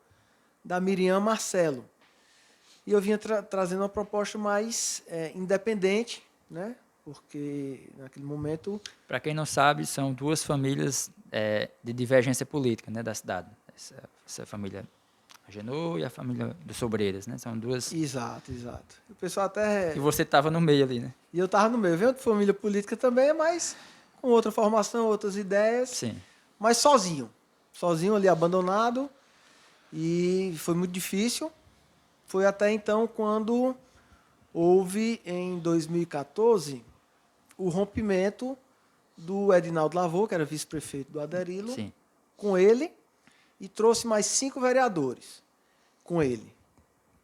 da Miriam Marcelo. E eu vinha trazendo uma proposta mais independente, né? Porque naquele momento...
Para quem não sabe, são duas famílias de divergência política, né, da cidade. Essa família Agenor e a família dos Sobreiras, né? São duas...
Exato. O pessoal até...
E você estava no meio ali, né?
E eu estava no meio. Eu venho de família política também, mas com outra formação, outras ideias.
Sim.
Mas sozinho. Sozinho ali, abandonado. E foi muito difícil. Foi até então quando houve, em 2014, o rompimento do Edinaldo Lavô, que era vice-prefeito do Aderilo,
Sim.
com ele, e trouxe mais 5 vereadores com ele.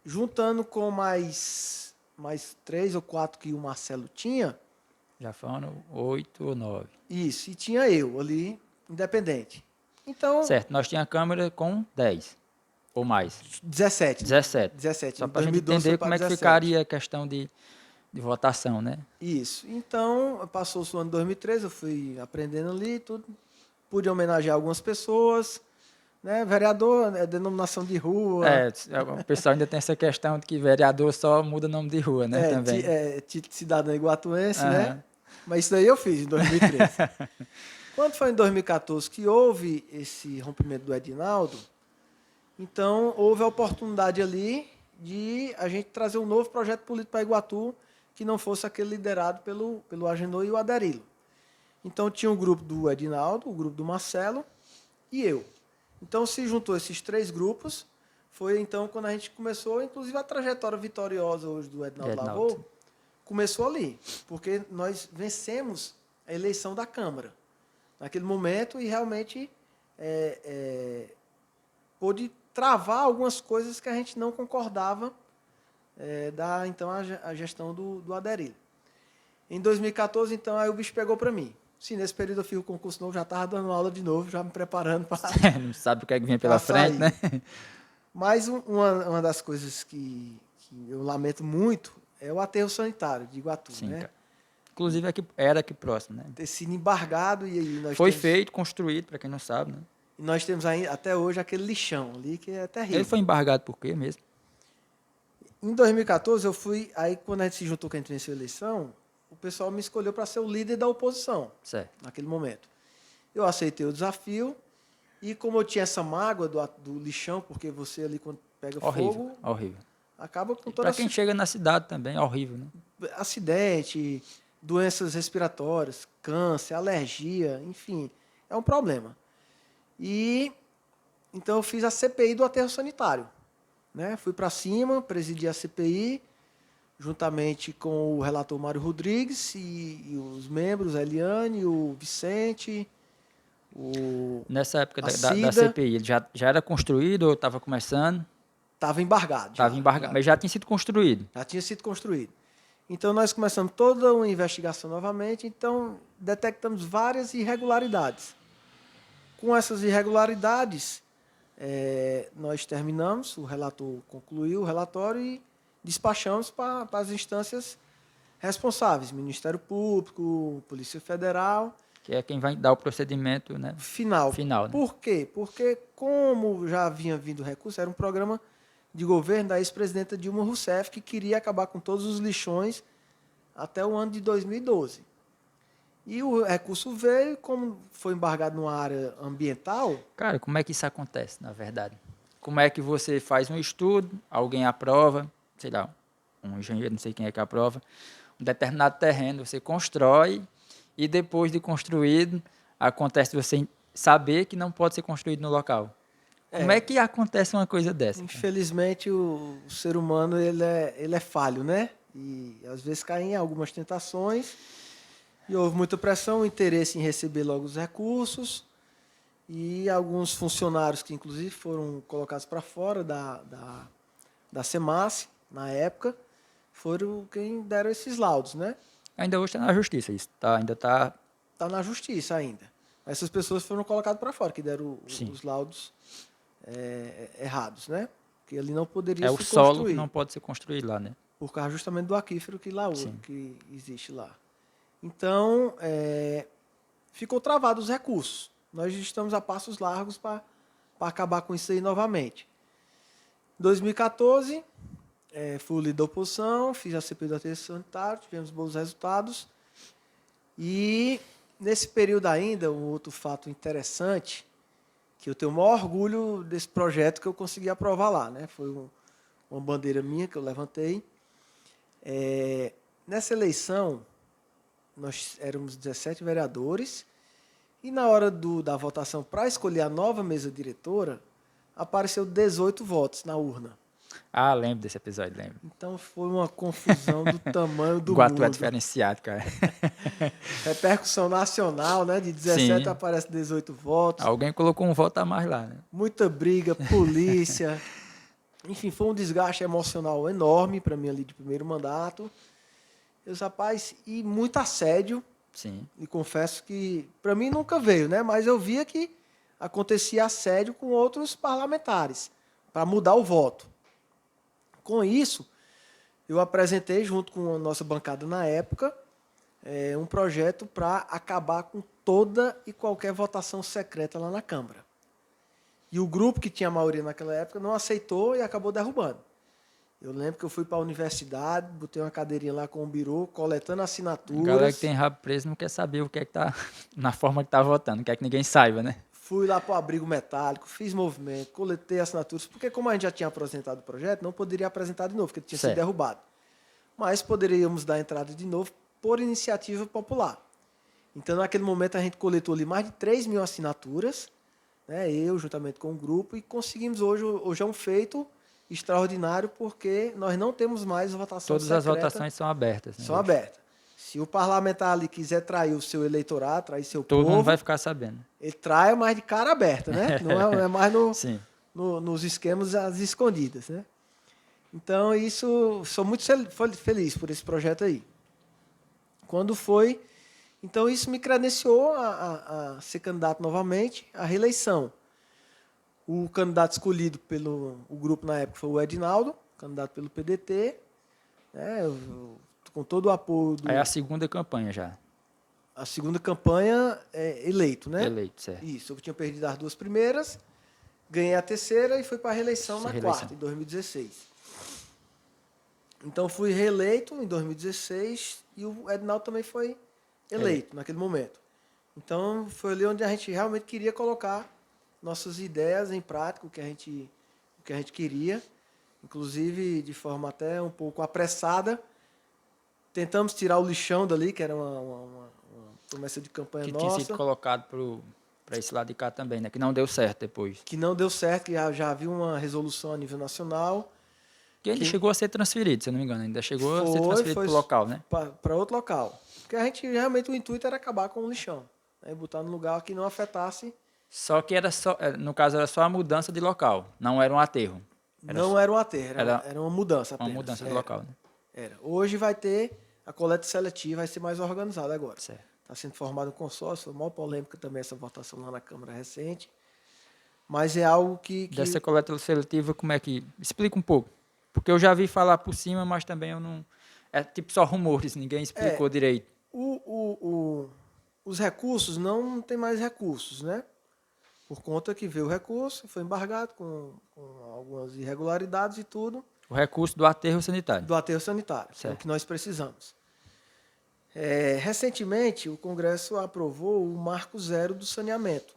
Juntando com mais 3 ou 4 que o Marcelo tinha.
Já foram 8 ou 9.
Isso, e tinha eu ali, independente. Então,
certo, nós tínhamos a Câmara com 10 ou mais.
17.
17. Só para a gente entender como é que ficaria a questão de votação, né?
Isso. Então, passou-se o ano de 2013, eu fui aprendendo ali, tudo. Pude homenagear algumas pessoas, né? Vereador é denominação de rua.
O pessoal ainda tem essa questão de que vereador só muda nome de rua, né? Também.
Cidadão iguatuense, né? Mas isso daí eu fiz em 2013. Quando foi em 2014 que houve esse rompimento do Edinaldo, então houve a oportunidade ali de a gente trazer um novo projeto político para Iguatu, que não fosse aquele liderado pelo Agenor e o Aderilo. Então tinha o grupo do Edinaldo, o grupo do Marcelo e eu. Então se juntou esses 3 grupos, foi então quando a gente começou, inclusive a trajetória vitoriosa hoje do Edinaldo Lavô, começou ali, porque nós vencemos a eleição da Câmara naquele momento e realmente pôde travar algumas coisas que a gente não concordava então a gestão do Aderilo. Em 2014, então, aí o bicho pegou para mim. Sim, nesse período eu fiz o concurso novo, já estava dando aula de novo, já me preparando para...
Não sabe o que é que vem pela frente, né?
Mas uma das coisas que eu lamento muito é o aterro sanitário de Iguatu.
Sim,
né?
Cara. Inclusive era aqui próximo, né?
Ter sido embargado e aí nós
foi feito, construído, para quem não sabe, né?
E nós temos ainda, até hoje aquele lixão ali que é terrível.
Ele foi embargado por quê mesmo?
Em 2014 eu fui, aí quando a gente se juntou, que a gente venceu a eleição, o pessoal me escolheu para ser o líder da oposição.
Certo.
Naquele momento. Eu aceitei o desafio e como eu tinha essa mágoa do lixão, porque você ali quando pega fogo...
Horrível.
Acaba com toda...
Para quem chega na cidade também, é horrível, né?
Acidente, doenças respiratórias, câncer, alergia, enfim, é um problema. E então eu fiz a CPI do aterro sanitário. Né? Fui para cima, presidi a CPI, juntamente com o relator Mário Rodrigues e os membros, a Eliane, o Vicente,
Nessa época da CPI, ele já era construído ou estava começando?
Estava embargado.
Estava embargado, mas já tinha sido construído.
Já tinha sido construído. Então, nós começamos toda uma investigação novamente, então detectamos várias irregularidades. Com essas irregularidades, nós terminamos, o relator concluiu o relatório e despachamos para as instâncias responsáveis, Ministério Público, Polícia Federal.
Que é quem vai dar o procedimento, né?
Final.
Né?
Por quê? Porque, como já havia vindo recurso, era um programa de governo da ex-presidenta Dilma Rousseff, que queria acabar com todos os lixões até o ano de 2012. E o recurso veio, como foi embargado numa área ambiental.
Cara, como é que isso acontece, na verdade? Como é que você faz um estudo, alguém aprova, sei lá, um engenheiro, não sei quem é que aprova, um determinado terreno, você constrói e depois de construído, acontece você saber que não pode ser construído no local. Como é
É,
que acontece uma coisa dessa, cara?
infelizmente, o ser humano ele é falho, né? E às vezes cai em algumas tentações. E houve muita pressão, interesse em receber logo os recursos. E alguns funcionários que, inclusive, foram colocados para fora da SEMASSE, na época, foram quem deram esses laudos, né?
Ainda hoje está na justiça isso, tá? Ainda está...
Está na justiça ainda. Essas pessoas foram colocadas para fora, que deram
Sim.
os laudos errados, né? Que ali não poderia
É o
se
solo que
construir,
não pode ser construído lá, né?
por causa justamente do aquífero
Sim.
que existe lá. Então, ficou travado os recursos. Nós estamos a passos largos para acabar com isso aí novamente. Em 2014, fui o líder da oposição, fiz a CPI do aterro sanitário, tivemos bons resultados. E, nesse período ainda, um outro fato interessante, que eu tenho o maior orgulho desse projeto que eu consegui aprovar lá, né? Foi uma bandeira minha que eu levantei. Nessa eleição, nós éramos 17 vereadores e na hora da votação para escolher a nova mesa diretora, apareceu 18 votos na urna.
Ah, lembro desse episódio, lembro.
Então foi uma confusão do tamanho do
Guatu é
mundo.
diferenciado, cara.
Repercussão nacional, né? De 17
Sim.
aparece 18 votos.
Alguém colocou um voto a mais lá, né?
Muita briga, polícia. Enfim, foi um desgaste emocional enorme para mim ali de primeiro mandato. Rapaz, e muito assédio.
Sim.
E confesso que para mim nunca veio, né? Mas eu via que acontecia assédio com outros parlamentares para mudar o voto. Com isso, eu apresentei junto com a nossa bancada na época um projeto para acabar com toda e qualquer votação secreta lá na Câmara. E o grupo que tinha a maioria naquela época não aceitou e acabou derrubando. Eu lembro que eu fui para a universidade, botei uma cadeirinha lá com o birô, coletando assinaturas.
A galera que tem rabo preso não quer saber o que é que tá na forma que tá votando, não quer que ninguém saiba, né?
Fui lá para o abrigo metálico, fiz movimento, coletei assinaturas, porque como a gente já tinha apresentado o projeto, não poderia apresentar de novo, porque tinha sido derrubado. Mas poderíamos dar entrada de novo por iniciativa popular. Então, naquele momento, a gente coletou ali mais de 3 mil assinaturas, né, eu, juntamente com o grupo, e conseguimos hoje é um feito extraordinário, porque nós não temos mais votação secreta.
Todas as votações são abertas, né?
São abertas. Se o parlamentar ali quiser trair o seu eleitorado, trair seu
Todo
povo...
mundo vai ficar sabendo.
Ele trai, mas de cara aberta, né? Não é mais
Sim.
nos esquemas às escondidas, né? Então, isso... Sou muito feliz por esse projeto aí. Quando foi... Então, isso me credenciou a ser candidato novamente à reeleição. O candidato escolhido pelo grupo na época foi o Edinaldo, candidato pelo PDT, né? Com todo o apoio do...
Aí é a segunda campanha já.
A segunda campanha eleito, né?
Eleito, certo.
Isso, eu tinha perdido as duas primeiras, ganhei a terceira e fui para a reeleição na quarta, em 2016. Então, fui reeleito em 2016 e o Edinaldo também foi eleito naquele momento. Então, foi ali onde a gente realmente queria colocar nossas ideias em prática, o que a gente queria, inclusive de forma até um pouco apressada. Tentamos tirar o lixão dali, que era uma promessa de campanha nossa.
Que tinha sido colocado para esse lado de cá também, né? Que não deu certo depois.
Que não deu certo, que já havia uma resolução a nível nacional.
Que ele chegou a ser transferido, se eu não me engano. Ainda chegou a ser transferido para o local, né?
Para outro local. Porque a gente, realmente, o intuito era acabar com o lixão. Né? Botar no lugar que não afetasse.
Só que no caso, era só a mudança de local. Não era um aterro.
Não era um aterro, era uma mudança apenas.
Uma mudança de local, né?
Era. Hoje vai ter a coleta seletiva, vai ser mais organizada agora.
Certo.
Está sendo formado um consórcio, foi maior polêmica também essa votação lá na Câmara recente. Mas é algo que...
Dessa coleta seletiva, como é que... Explica um pouco. Porque eu já vi falar por cima, mas também eu não... É tipo só rumores, ninguém explicou direito.
Os recursos não tem mais recursos, né? Por conta que veio o recurso, foi embargado com algumas irregularidades e tudo.
O recurso do aterro sanitário.
Do aterro sanitário,
certo.
é o que nós precisamos. Recentemente, o Congresso aprovou o Marco Zero do saneamento,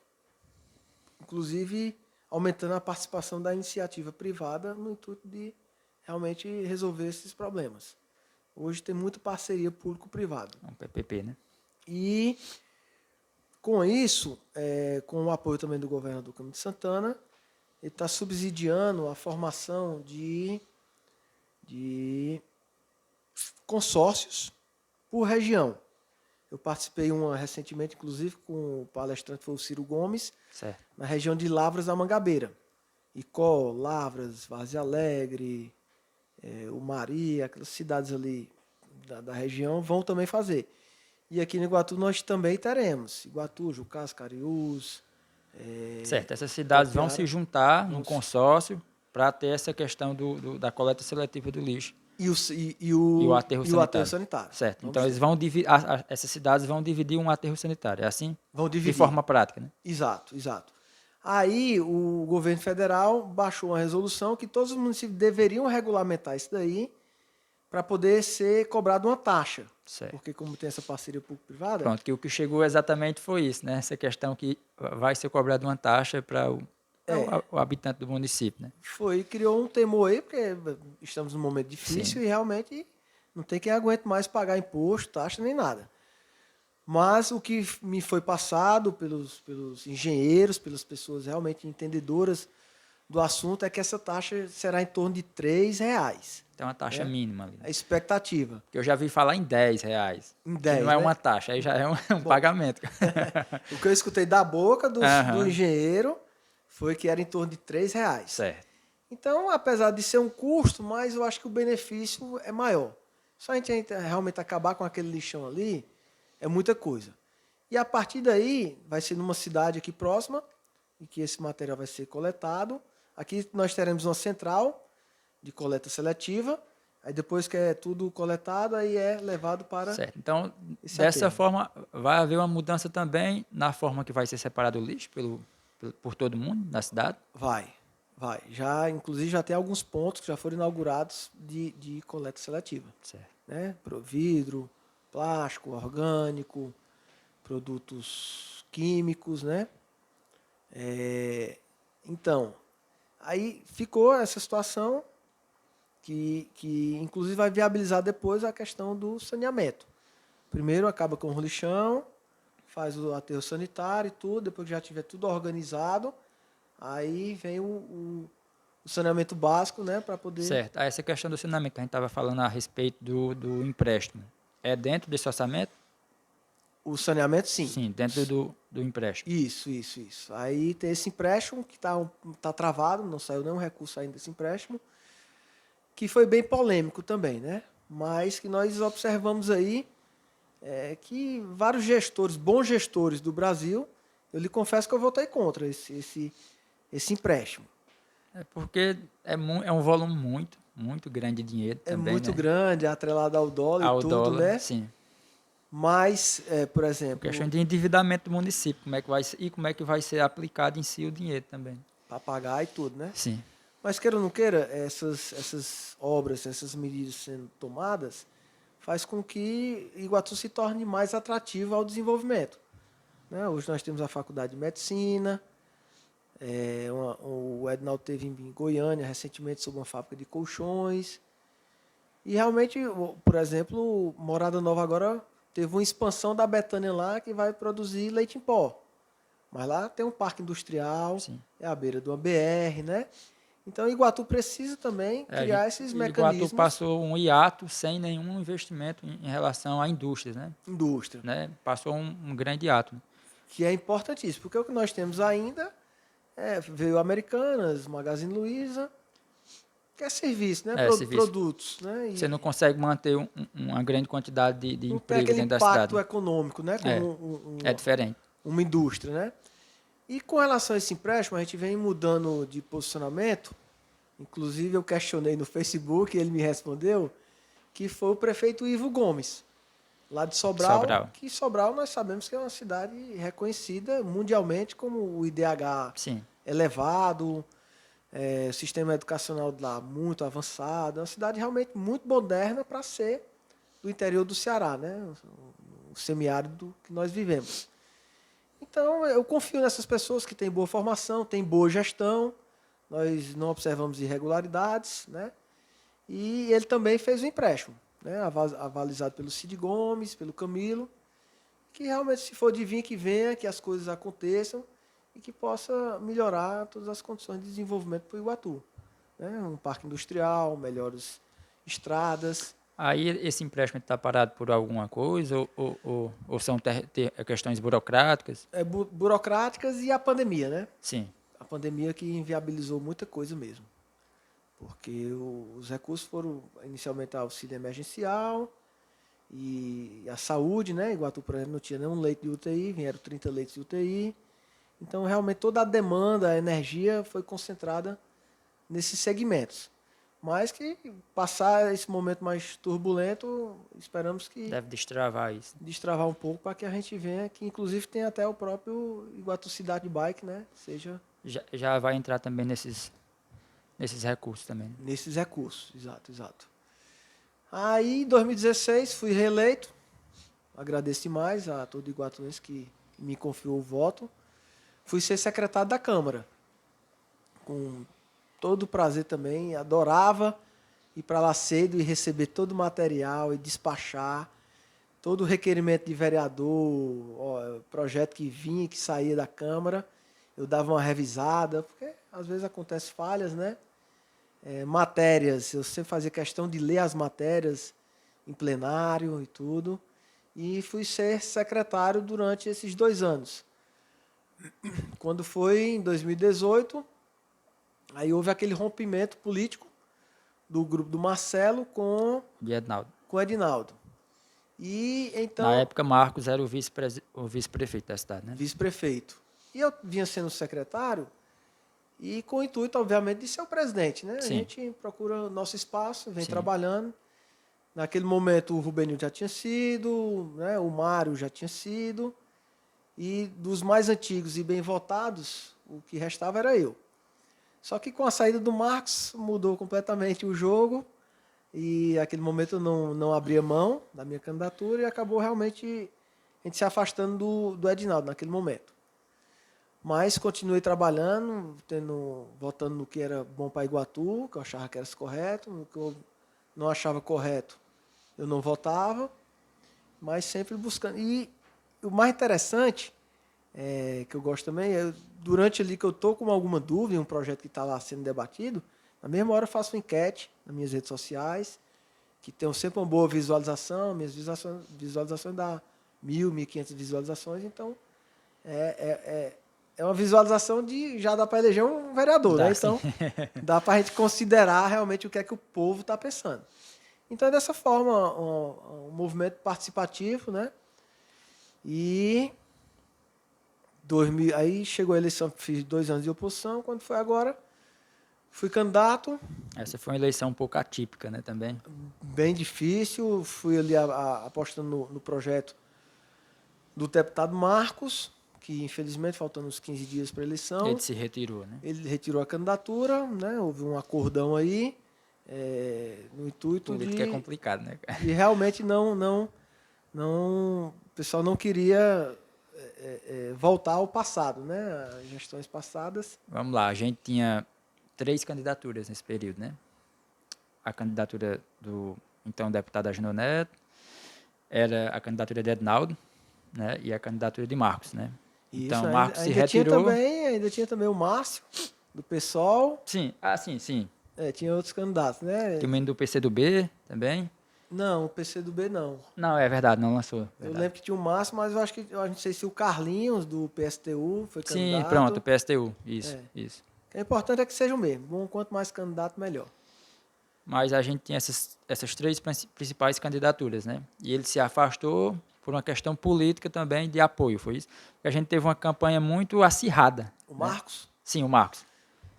inclusive aumentando a participação da iniciativa privada no intuito de realmente resolver esses problemas. Hoje tem muita parceria público-privada.
Um PPP, né?
E, com isso, com o apoio também do governador Camilo de Santana, ele está subsidiando a formação de consórcios por região. Eu participei uma recentemente, inclusive, com o palestrante, foi o Ciro Gomes,
Certo.
na região de Lavras da Mangabeira. Icó, Lavras, Várzea Alegre, o Mari, aquelas cidades ali da região vão também fazer. E aqui no Iguatu nós também teremos. Iguatu, Jucás, Cariús.
Certo, essas cidades vão se juntar num
Vamos-
consórcio para ter essa questão da coleta seletiva do lixo
E
e o aterro
o aterro
sanitário.
sanitário.
Certo,
Vamos
então eles
ter.
vão dividir, essas cidades vão dividir um aterro sanitário, é assim?
Vão
De
dividir.
forma prática, né?
Exato, exato. Aí o governo federal baixou uma resolução que todos os municípios deveriam regulamentar isso daí para poder ser cobrado uma taxa.
Certo.
Porque como tem essa parceria público-privada,
Pronto, que o que chegou exatamente foi isso, né? Essa questão que vai ser cobrada uma taxa para o habitante do município, né?
criou um temor aí, porque estamos num momento difícil
Sim.
e realmente não tem quem aguente mais pagar imposto, taxa nem nada. Mas o que me foi passado pelos engenheiros, pelas pessoas realmente entendedoras do assunto, é que essa taxa será em torno de R$3.
Tem uma taxa mínima ali.
A expectativa.
Que eu já vi falar em R$10.
Em
Que
10,
não é
né?
uma taxa, aí já é um pagamento.
O que eu escutei da boca do
Aham.
engenheiro foi que era em torno de R$3.
Certo.
Então, apesar de ser um custo, mas eu acho que o benefício é maior. Só a gente realmente acabar com aquele lixão ali, é muita coisa. E a partir daí, vai ser numa cidade aqui próxima, em que esse material vai ser coletado. Aqui nós teremos uma central de coleta seletiva. Aí depois que é tudo coletado, aí é levado para...
Certo. Então,
esse
dessa
aterro.
forma, vai haver uma mudança também na forma que vai ser separado o lixo por todo mundo da cidade?
Vai. Já, inclusive, já tem alguns pontos que já foram inaugurados de coleta seletiva.
Certo.
Né? Vidro, plástico, orgânico, produtos químicos, né? Então, aí ficou essa situação que inclusive vai viabilizar depois a questão do saneamento. Primeiro acaba com o lixão, faz o aterro sanitário e tudo, depois que já tiver tudo organizado, aí vem o saneamento básico, né, para poder...
Certo. Essa questão do saneamento que a gente estava falando a respeito do empréstimo, é dentro desse orçamento?
O saneamento, sim.
Sim, dentro do empréstimo.
Isso. Aí tem esse empréstimo que tá travado, não saiu nenhum recurso ainda desse empréstimo, que foi bem polêmico também, né? Mas que nós observamos aí que vários gestores, bons gestores do Brasil, eu lhe confesso que eu votei contra esse empréstimo.
É porque é um volume muito grande de dinheiro
É
também,
muito
né?
grande, atrelado ao dólar
Ao
e tudo,
dólar,
né?
sim.
Mas, por exemplo,
Questão de endividamento do município, como é que vai ser aplicado em si o dinheiro também.
para pagar e tudo, né?
Sim.
Mas queira ou não queira, essas obras, essas medidas sendo tomadas, faz com que Iguatu se torne mais atrativo ao desenvolvimento. Né? Hoje nós temos a Faculdade de Medicina, o Ednaldo teve em Goiânia recentemente sobre uma fábrica de colchões. E realmente, por exemplo, Morada Nova agora teve uma expansão da Betânia lá que vai produzir leite em pó. Mas lá tem um parque industrial,
Sim.
é à beira de uma BR, né? Então, Iguatu precisa também criar esses mecanismos.
Iguatu passou um hiato sem nenhum investimento em relação à indústria, né?
Indústria.
Né? Passou um grande hiato. Né?
Que é importantíssimo, porque o que nós temos ainda veio Americanas, Magazine Luiza, que é serviço, né?
Serviço.
Produtos. Né? E
você não consegue manter uma grande quantidade de
não tem
emprego
aquele
dentro da cidade.
impacto econômico, né? Como
é diferente.
Uma indústria, né? E com relação a esse empréstimo, a gente vem mudando de posicionamento. Inclusive, eu questionei no Facebook e ele me respondeu que foi o prefeito Ivo Gomes, lá de Sobral. Que Sobral nós sabemos que é uma cidade reconhecida mundialmente como o IDH
Sim.
elevado, o sistema educacional lá muito avançado. É uma cidade realmente muito moderna para ser do interior do Ceará, né? O semiárido que nós vivemos. Então, eu confio nessas pessoas que têm boa formação, têm boa gestão, nós não observamos irregularidades, né? E ele também fez o empréstimo, né? Avalizado pelo Cid Gomes, pelo Camilo, que realmente, se for de vir, que venha, que as coisas aconteçam e que possa melhorar todas as condições de desenvolvimento para o Iguatu, né? Um parque industrial, melhores estradas.
Aí esse empréstimo está parado por alguma coisa ou são questões burocráticas?
Burocráticas e a pandemia, né?
Sim.
A pandemia que inviabilizou muita coisa mesmo. Porque os recursos foram inicialmente auxílio emergencial e a saúde, né? Iguatu, por exemplo, não tinha nenhum leito de UTI, vieram 30 leitos de UTI. Então, realmente, toda a demanda, a energia foi concentrada nesses segmentos. Mas que passar esse momento mais turbulento, esperamos que
Deve destravar isso.
destravar um pouco para que a gente venha, que inclusive tem até o próprio Iguatu Cidade Bike, né? Seja
Já vai entrar também nesses recursos também.
nesses recursos, exato, exato. Aí, em 2016, fui reeleito. Agradeço demais a todo iguatuense que me confiou o voto. Fui ser secretário da Câmara. Com todo o prazer também. Adorava ir para lá cedo e receber todo o material e despachar. Todo o requerimento de vereador, projeto que vinha, que saía da Câmara. Eu dava uma revisada, porque às vezes acontecem falhas, né? Matérias, eu sempre fazia questão de ler as matérias em plenário e tudo. E fui ser secretário durante esses 2 anos. Quando foi em 2018, aí houve aquele rompimento político do grupo do Marcelo
De Ednaldo.
com o Edinaldo. E então,
Na época, Marcos era o vice-prefeito da cidade, né?
vice-prefeito. E eu vinha sendo secretário e com o intuito, obviamente, de ser o presidente, né?
Sim.
A gente procura o nosso espaço, vem
Sim.
trabalhando. Naquele momento, o Rubenil já tinha sido, né? O Mário já tinha sido. E dos mais antigos e bem votados, o que restava era eu. Só que com a saída do Marcos, mudou completamente o jogo. E naquele momento eu não abria mão da minha candidatura e acabou realmente a gente se afastando do Edinaldo naquele momento. Mas continuei trabalhando, votando no que era bom para Iguatu, que eu achava que era correto, no que eu não achava correto, eu não votava, mas sempre buscando. E o mais interessante, que eu gosto também, durante ali que eu estou com alguma dúvida em um projeto que está lá sendo debatido, na mesma hora eu faço uma enquete nas minhas redes sociais, que tem sempre uma boa visualização, minhas visualizações dá 1.000, 1.500 visualizações, então é uma visualização de já dá para eleger um vereador,
Dá,
né?
sim.
Então dá para a gente considerar realmente o que é que o povo está pensando. Então é dessa forma um movimento participativo, né? E aí chegou a eleição, fiz 2 anos de oposição, quando foi agora, fui candidato.
Essa foi uma eleição um pouco atípica, né, também.
Bem difícil, fui ali apostando no projeto do deputado Marcos, que infelizmente, faltando uns 15 dias para a eleição,
Ele se retirou, né?
ele retirou a candidatura, né? Houve um acordão aí, no intuito
Política é complicado, né?
de realmente o pessoal não queria voltar ao passado, né? As gestões passadas.
Vamos lá, a gente tinha 3 candidaturas nesse período, né? A candidatura do então deputado Agenor Neto, era a candidatura de Ednaldo, né? E a candidatura de Marcos, né? Então,
Isso,
Marcos se
ainda
retirou.
Ainda tinha também o Márcio, do PSOL.
Sim, sim.
Tinha outros candidatos, né?
Tinha o menino do PCdoB também.
Não, o PCdoB não.
Não, é verdade, não lançou.
Eu lembro que tinha o Márcio, mas eu não sei se o Carlinhos, do PSTU, foi candidato.
Sim, pronto, o PSTU, isso.
O importante é que seja o mesmo. Bom, quanto mais candidato, melhor.
Mas a gente tinha essas 3 principais candidaturas, né? E ele se afastou por uma questão política também de apoio, foi isso? Porque a gente teve uma campanha muito acirrada.
O Marcos?
Sim, o Marcos.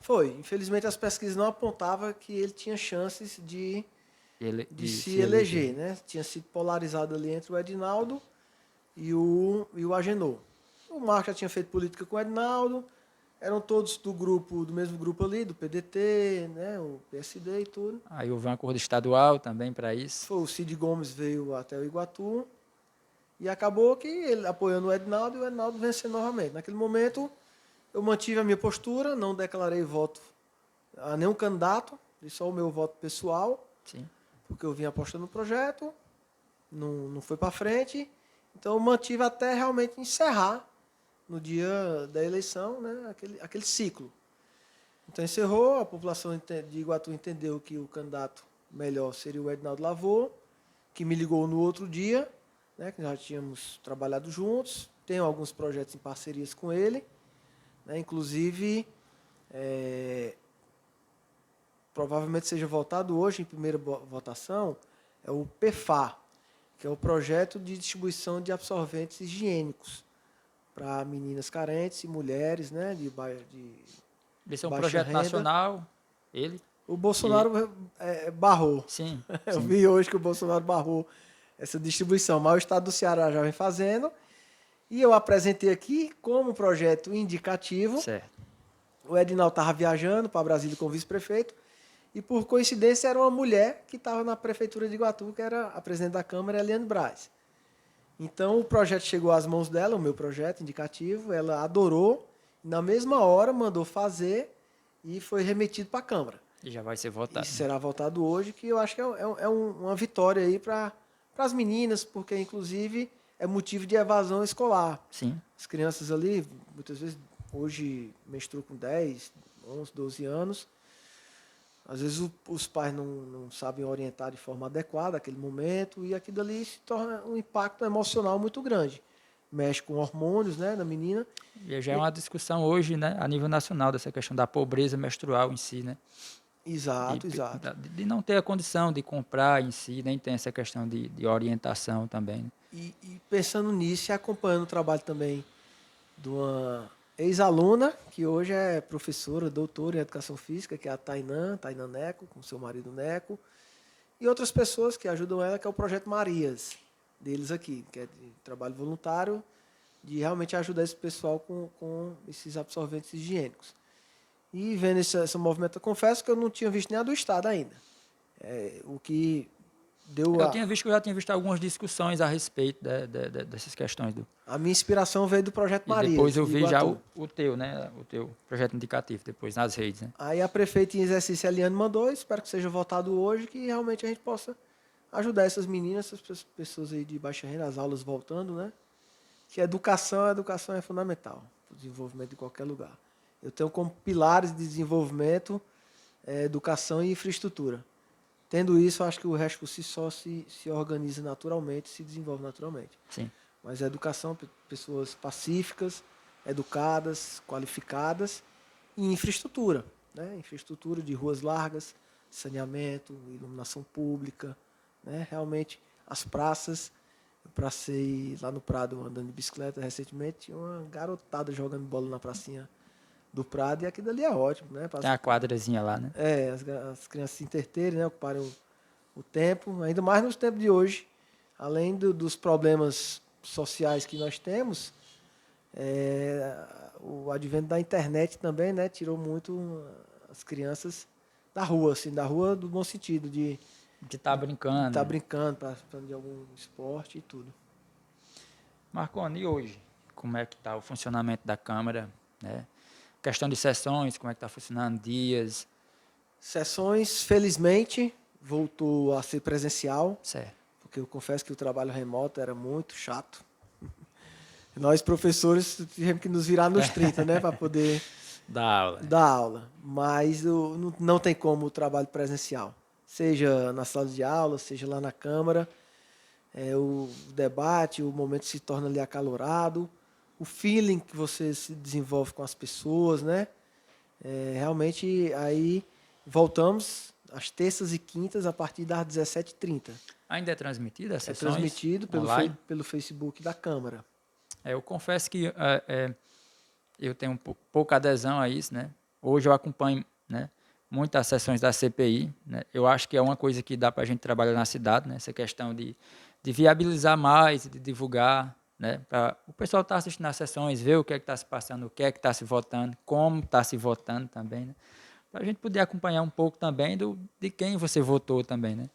Foi. Infelizmente, as pesquisas não apontavam que ele tinha chances de se eleger, né? Tinha sido polarizado ali entre o Edinaldo e o Agenor. O Marcos já tinha feito política com o Edinaldo, eram todos do mesmo grupo ali, do PDT, né, o PSD e tudo.
Aí houve um acordo estadual também para isso.
Foi o Cid Gomes veio até o Iguatu e acabou que ele apoiando o Edinaldo e o Edinaldo vencendo novamente. Naquele momento, eu mantive a minha postura, não declarei voto a nenhum candidato, e só o meu voto pessoal,
Sim.
porque eu vim apostando no projeto, não foi para frente, então eu mantive até realmente encerrar no dia da eleição, né, aquele ciclo. Então encerrou, a população de Iguatu entendeu que o candidato melhor seria o Edinaldo Lavor, que me ligou no outro dia, né, que nós já tínhamos trabalhado juntos, tenho alguns projetos em parcerias com ele, né, inclusive provavelmente seja votado hoje em primeira votação, é o PFA, que é o Projeto de Distribuição de Absorventes Higiênicos para meninas carentes e mulheres, né, de
Esse é um
baixa
projeto
renda.
nacional, ele.
O Bolsonaro barrou.
Sim.
Eu
Sim.
vi hoje que o Bolsonaro barrou essa distribuição, mas o Estado do Ceará já vem fazendo. E eu apresentei aqui como projeto indicativo.
Certo.
O Edinaldo estava viajando para Brasília com o vice-prefeito. E, por coincidência, era uma mulher que estava na prefeitura de Iguatu, que era a presidente da Câmara, Eliane Braz. Então, o projeto chegou às mãos dela, o meu projeto indicativo, ela adorou, na mesma hora mandou fazer e foi remetido para a Câmara.
E já vai ser votado.
E será votado hoje, que eu acho que é uma vitória aí para as meninas, porque, inclusive, é motivo de evasão escolar.
Sim.
As crianças ali, muitas vezes, hoje menstruam com 10, 11, 12 anos. Às vezes os pais não sabem orientar de forma adequada aquele momento e aquilo ali se torna um impacto emocional muito grande. Mexe com hormônios, né, da menina.
E já é uma discussão hoje, né, a nível nacional, dessa questão da pobreza menstrual em si, né?
Exato, exato.
De não ter a condição de comprar em si, nem tem essa questão de orientação também. Né?
E pensando nisso e acompanhando o trabalho também de uma ex-aluna, que hoje é professora, doutora em Educação Física, que é a Tainan Neco, com seu marido Neco, e outras pessoas que ajudam ela, que é o Projeto Marias, deles aqui, que é de trabalho voluntário, de realmente ajudar esse pessoal com esses absorventes higiênicos. E vendo esse movimento, eu confesso que eu não tinha visto nem a do Estado ainda. O que deu
Eu já tinha visto algumas discussões a respeito dessas questões.
A minha inspiração veio do Projeto Marias.
E depois eu
de
vi já
Iguatu.
o teu, né? O teu projeto indicativo, depois nas redes. Né?
Aí a prefeita em exercício, Eliane, mandou, espero que seja votado hoje, que realmente a gente possa ajudar essas meninas, essas pessoas aí de baixa renda, as aulas voltando, né? Que a educação é fundamental para o desenvolvimento de qualquer lugar. Eu tenho como pilares de desenvolvimento educação e infraestrutura. Tendo isso, eu acho que o resto por si só se organiza naturalmente, se desenvolve naturalmente.
Sim.
Mas a educação, pessoas pacíficas, educadas, qualificadas, e infraestrutura. Né? Infraestrutura de ruas largas, saneamento, iluminação pública, né? Realmente as praças. Eu passei lá no Prado andando de bicicleta recentemente, tinha uma garotada jogando bola na pracinha do Prado, e aquilo ali é ótimo. Né?
Tem a quadrazinha lá, né?
As crianças se interterem, né? Ocuparem o tempo, ainda mais nos tempos de hoje, além dos problemas sociais que nós temos, o advento da internet também, né, tirou muito as crianças da rua, assim, da rua do bom sentido, de
estar brincando.
estar brincando, participando de algum esporte e tudo.
Marconi, e hoje? Como é que está o funcionamento da Câmara? Né? Questão de sessões, como é que está funcionando? Dias?
Sessões, felizmente, voltou a ser presencial.
Certo.
Porque eu confesso que o trabalho remoto era muito chato. Nós, professores, tivemos que nos virar nos 30, né, para poder
dar
aula. Mas não tem como o trabalho presencial. Seja na sala de aula, seja lá na Câmara. O debate, o momento se torna ali acalorado. O feeling que você se desenvolve com as pessoas, né? Realmente, aí voltamos às terças e quintas a partir das 17h30.
Ainda é transmitida as sessões?
É transmitido pelo Facebook da Câmara.
Eu confesso que eu tenho pouca adesão a isso, né? Hoje eu acompanho, né, muitas sessões da CPI, né? Eu acho que é uma coisa que dá para a gente trabalhar na cidade, né? Essa questão de viabilizar mais, de divulgar, né? Para o pessoal estar assistindo às sessões, ver o que é que está se passando, o que é que está se votando, como está se votando também, né? Para a gente poder acompanhar um pouco também de quem você votou também, né?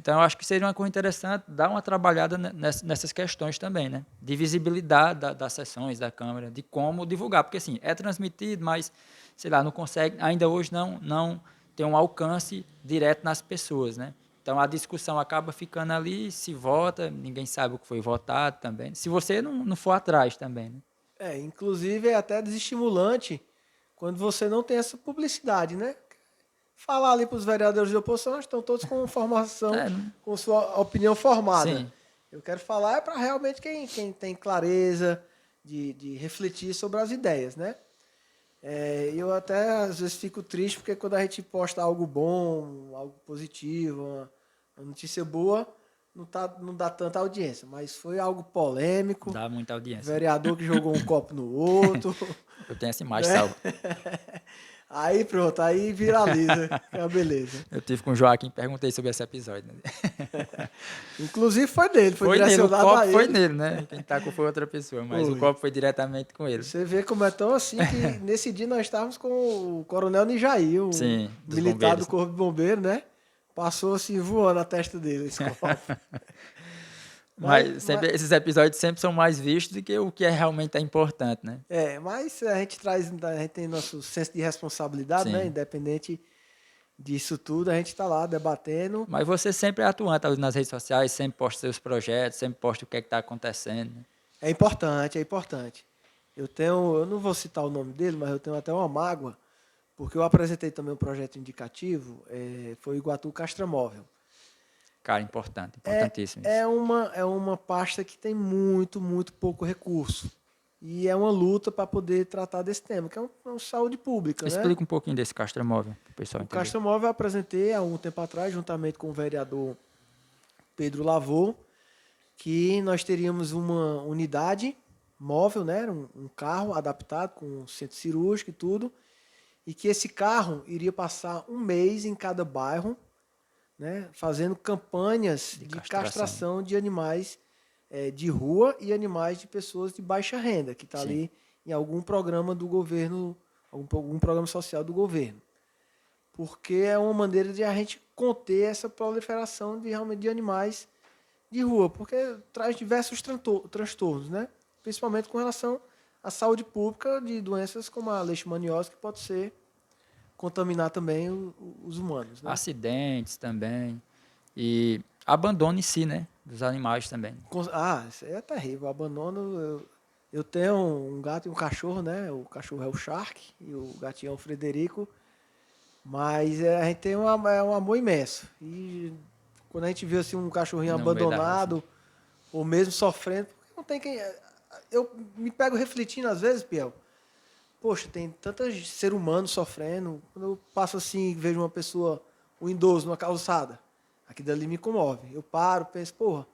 Então, eu acho que seria uma coisa interessante dar uma trabalhada nessas questões também, né? De visibilidade das sessões da Câmara, de como divulgar, porque assim, é transmitido, mas, sei lá, não consegue, ainda hoje não tem um alcance direto nas pessoas, né? Então, a discussão acaba ficando ali, se vota, ninguém sabe o que foi votado também, se você não for atrás também, né?
Inclusive é até desestimulante quando você não tem essa publicidade, né? Falar ali para os vereadores de oposição, estão todos com formação,
Não,
com sua opinião formada.
sim,
Eu quero falar é para realmente quem tem clareza de refletir sobre as ideias, né? Eu até às vezes fico triste porque quando a gente posta algo bom, algo positivo, uma notícia boa, não dá tanta audiência. Mas foi algo polêmico,
dá muita audiência.
vereador que jogou um copo no outro,
Eu tenho essa imagem
né?
salva.
Aí pronto, aí viraliza, que é uma beleza.
Eu tive com o Joaquim, perguntei sobre esse episódio, né?
Inclusive foi dele, foi
Foi nele, o
direcionado
copo
a
foi
ele.
nele, né? Quem tacou foi outra pessoa, mas o
Foi.
copo foi diretamente com ele.
Você vê como é tão assim que nesse dia nós estávamos com o Coronel Nijaí, um
Sim, dos
militar do
bombeiros.
Corpo de Bombeiro, né? Passou assim voando a testa dele, esse copo.
Mas esses episódios sempre são mais vistos do que o que é realmente importante, né?
Mas a gente tem nosso senso de responsabilidade, né?
Sim.
Independente disso tudo, a gente está lá debatendo.
Mas você sempre é atuante ali nas redes sociais, sempre posta seus projetos, sempre posta o que é que está acontecendo, né?
É importante, é importante. Eu não vou citar o nome dele, mas eu tenho até uma mágoa, porque eu apresentei também um projeto indicativo, foi o Iguatu Castramóvel.
Cara, importantíssimo isso.
É uma pasta que tem muito, muito pouco recurso. E é uma luta para poder tratar desse tema, que é uma saúde pública, né?
Explica um pouquinho desse Castromóvel, para o pessoal
O
entender.
Castramóvel eu apresentei há um tempo atrás, juntamente com o vereador Pedro Lavô, que nós teríamos uma unidade móvel, né? Um carro adaptado com centro cirúrgico e tudo, e que esse carro iria passar um mês em cada bairro, né? Fazendo campanhas de castração de animais de rua e animais de pessoas de baixa renda, que está ali em algum programa do governo, algum programa social do governo. Porque é uma maneira de a gente conter essa proliferação realmente de animais de rua, porque traz diversos transtornos, né? Principalmente com relação à saúde pública de doenças como a leishmaniose, que pode contaminar também os humanos, né?
Acidentes também. E abandono em si, né? Dos animais também.
Isso aí é terrível. O abandono. Eu tenho um gato e um cachorro, né? O cachorro é o Shark e o gatinho é o Frederico. Mas a gente tem um amor imenso. E quando a gente vê assim, um cachorrinho
No meio da rua,
abandonado,
assim.
ou mesmo sofrendo, porque não tem quem. Eu me pego refletindo às vezes, Piel. Poxa, tem tantos seres humanos sofrendo. Quando eu passo assim e vejo uma pessoa, um idoso numa calçada, aquilo dali me comove. Eu paro, penso, porra,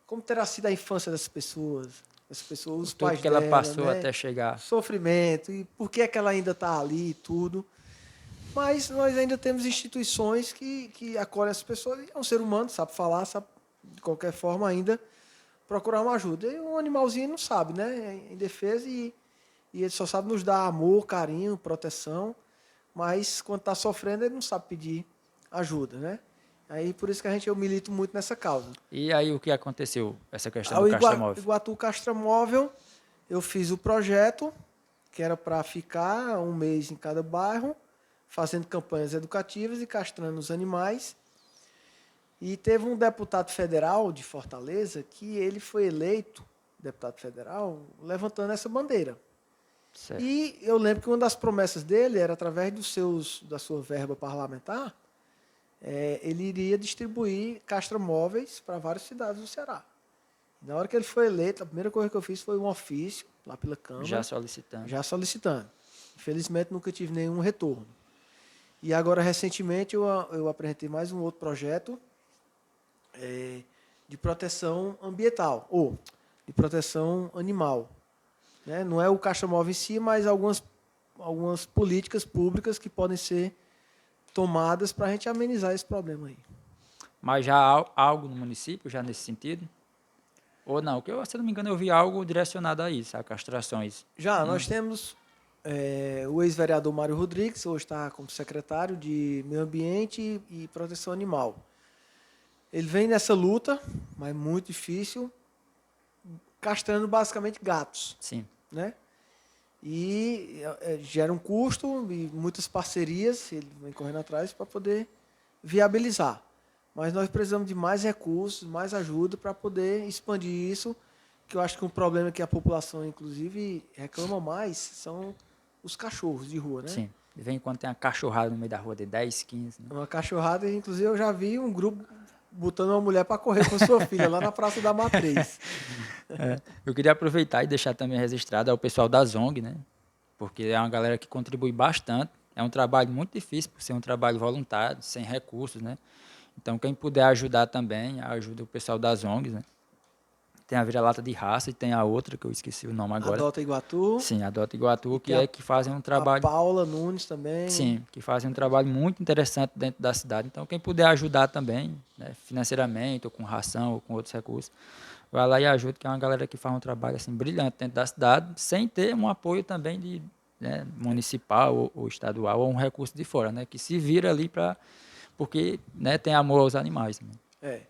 como terá sido a infância dessas pessoas? Os
Tudo
pais
que ela
dela,
passou
né?
até chegar.
Sofrimento, e por que é que ela ainda está ali e tudo. Mas nós ainda temos instituições que acolhem essas pessoas. E é um ser humano, sabe falar, sabe de qualquer forma ainda procurar uma ajuda. E um animalzinho não sabe, né? É indefeso e ele só sabe nos dar amor, carinho, proteção. Mas quando está sofrendo, ele não sabe pedir ajuda, né? Aí por isso que eu milito muito nessa causa.
E aí o que aconteceu? Essa questão do Castromóvel?
Iguatu Castramóvel, eu fiz o projeto, que era para ficar um mês em cada bairro, fazendo campanhas educativas e castrando os animais. E teve um deputado federal de Fortaleza que ele foi eleito, deputado federal, levantando essa bandeira.
Certo.
E eu lembro que uma das promessas dele era, através da sua verba parlamentar, ele iria distribuir castramóveis para várias cidades do Ceará. Na hora que ele foi eleito, a primeira coisa que eu fiz foi um ofício lá pela Câmara.
Já solicitando.
Infelizmente, nunca tive nenhum retorno. E agora, recentemente, eu apresentei mais um outro projeto de proteção ambiental, ou de proteção animal. Né? Não é o castramóvel em si, mas algumas políticas públicas que podem ser tomadas para a gente amenizar esse problema aí.
Mas já há algo no município, já nesse sentido? Ou não? Porque, se eu não me engano, eu vi algo direcionado a isso, a castrações.
Já, nós temos o ex-vereador Mário Rodrigues, hoje está como secretário de Meio Ambiente e Proteção Animal. Ele vem nessa luta, mas muito difícil, castrando basicamente gatos,
Sim.
né? E gera um custo e muitas parcerias, ele vem correndo atrás para poder viabilizar. Mas nós precisamos de mais recursos, mais ajuda para poder expandir isso, que eu acho que um problema que a população, inclusive, reclama mais são os cachorros de rua, né?
Sim. De vez em quando tem uma cachorrada no meio da rua de 10, 15. Né?
Uma cachorrada, inclusive eu já vi um grupo botando uma mulher para correr com sua filha lá na Praça da Matriz.
Eu queria aproveitar e deixar também registrado ao pessoal da ZONG, né? Porque é uma galera que contribui bastante. É um trabalho muito difícil, por ser um trabalho voluntário, sem recursos, né? Então, quem puder ajudar também, ajuda o pessoal das ONGs, né? Tem a Vira-Lata de Raça e tem a outra, que eu esqueci o nome agora.
Adota Iguatu.
Sim, Adota Iguatu, que fazem um
A
trabalho...
Paula Nunes também.
Sim, que fazem um trabalho muito interessante dentro da cidade. Então, quem puder ajudar também, né, financeiramente, ou com ração, ou com outros recursos, vai lá e ajuda, que é uma galera que faz um trabalho assim, brilhante dentro da cidade, sem ter um apoio também de, né, municipal ou estadual, ou um recurso de fora, né, que se vira ali para... Porque, né, tem amor aos animais. Né?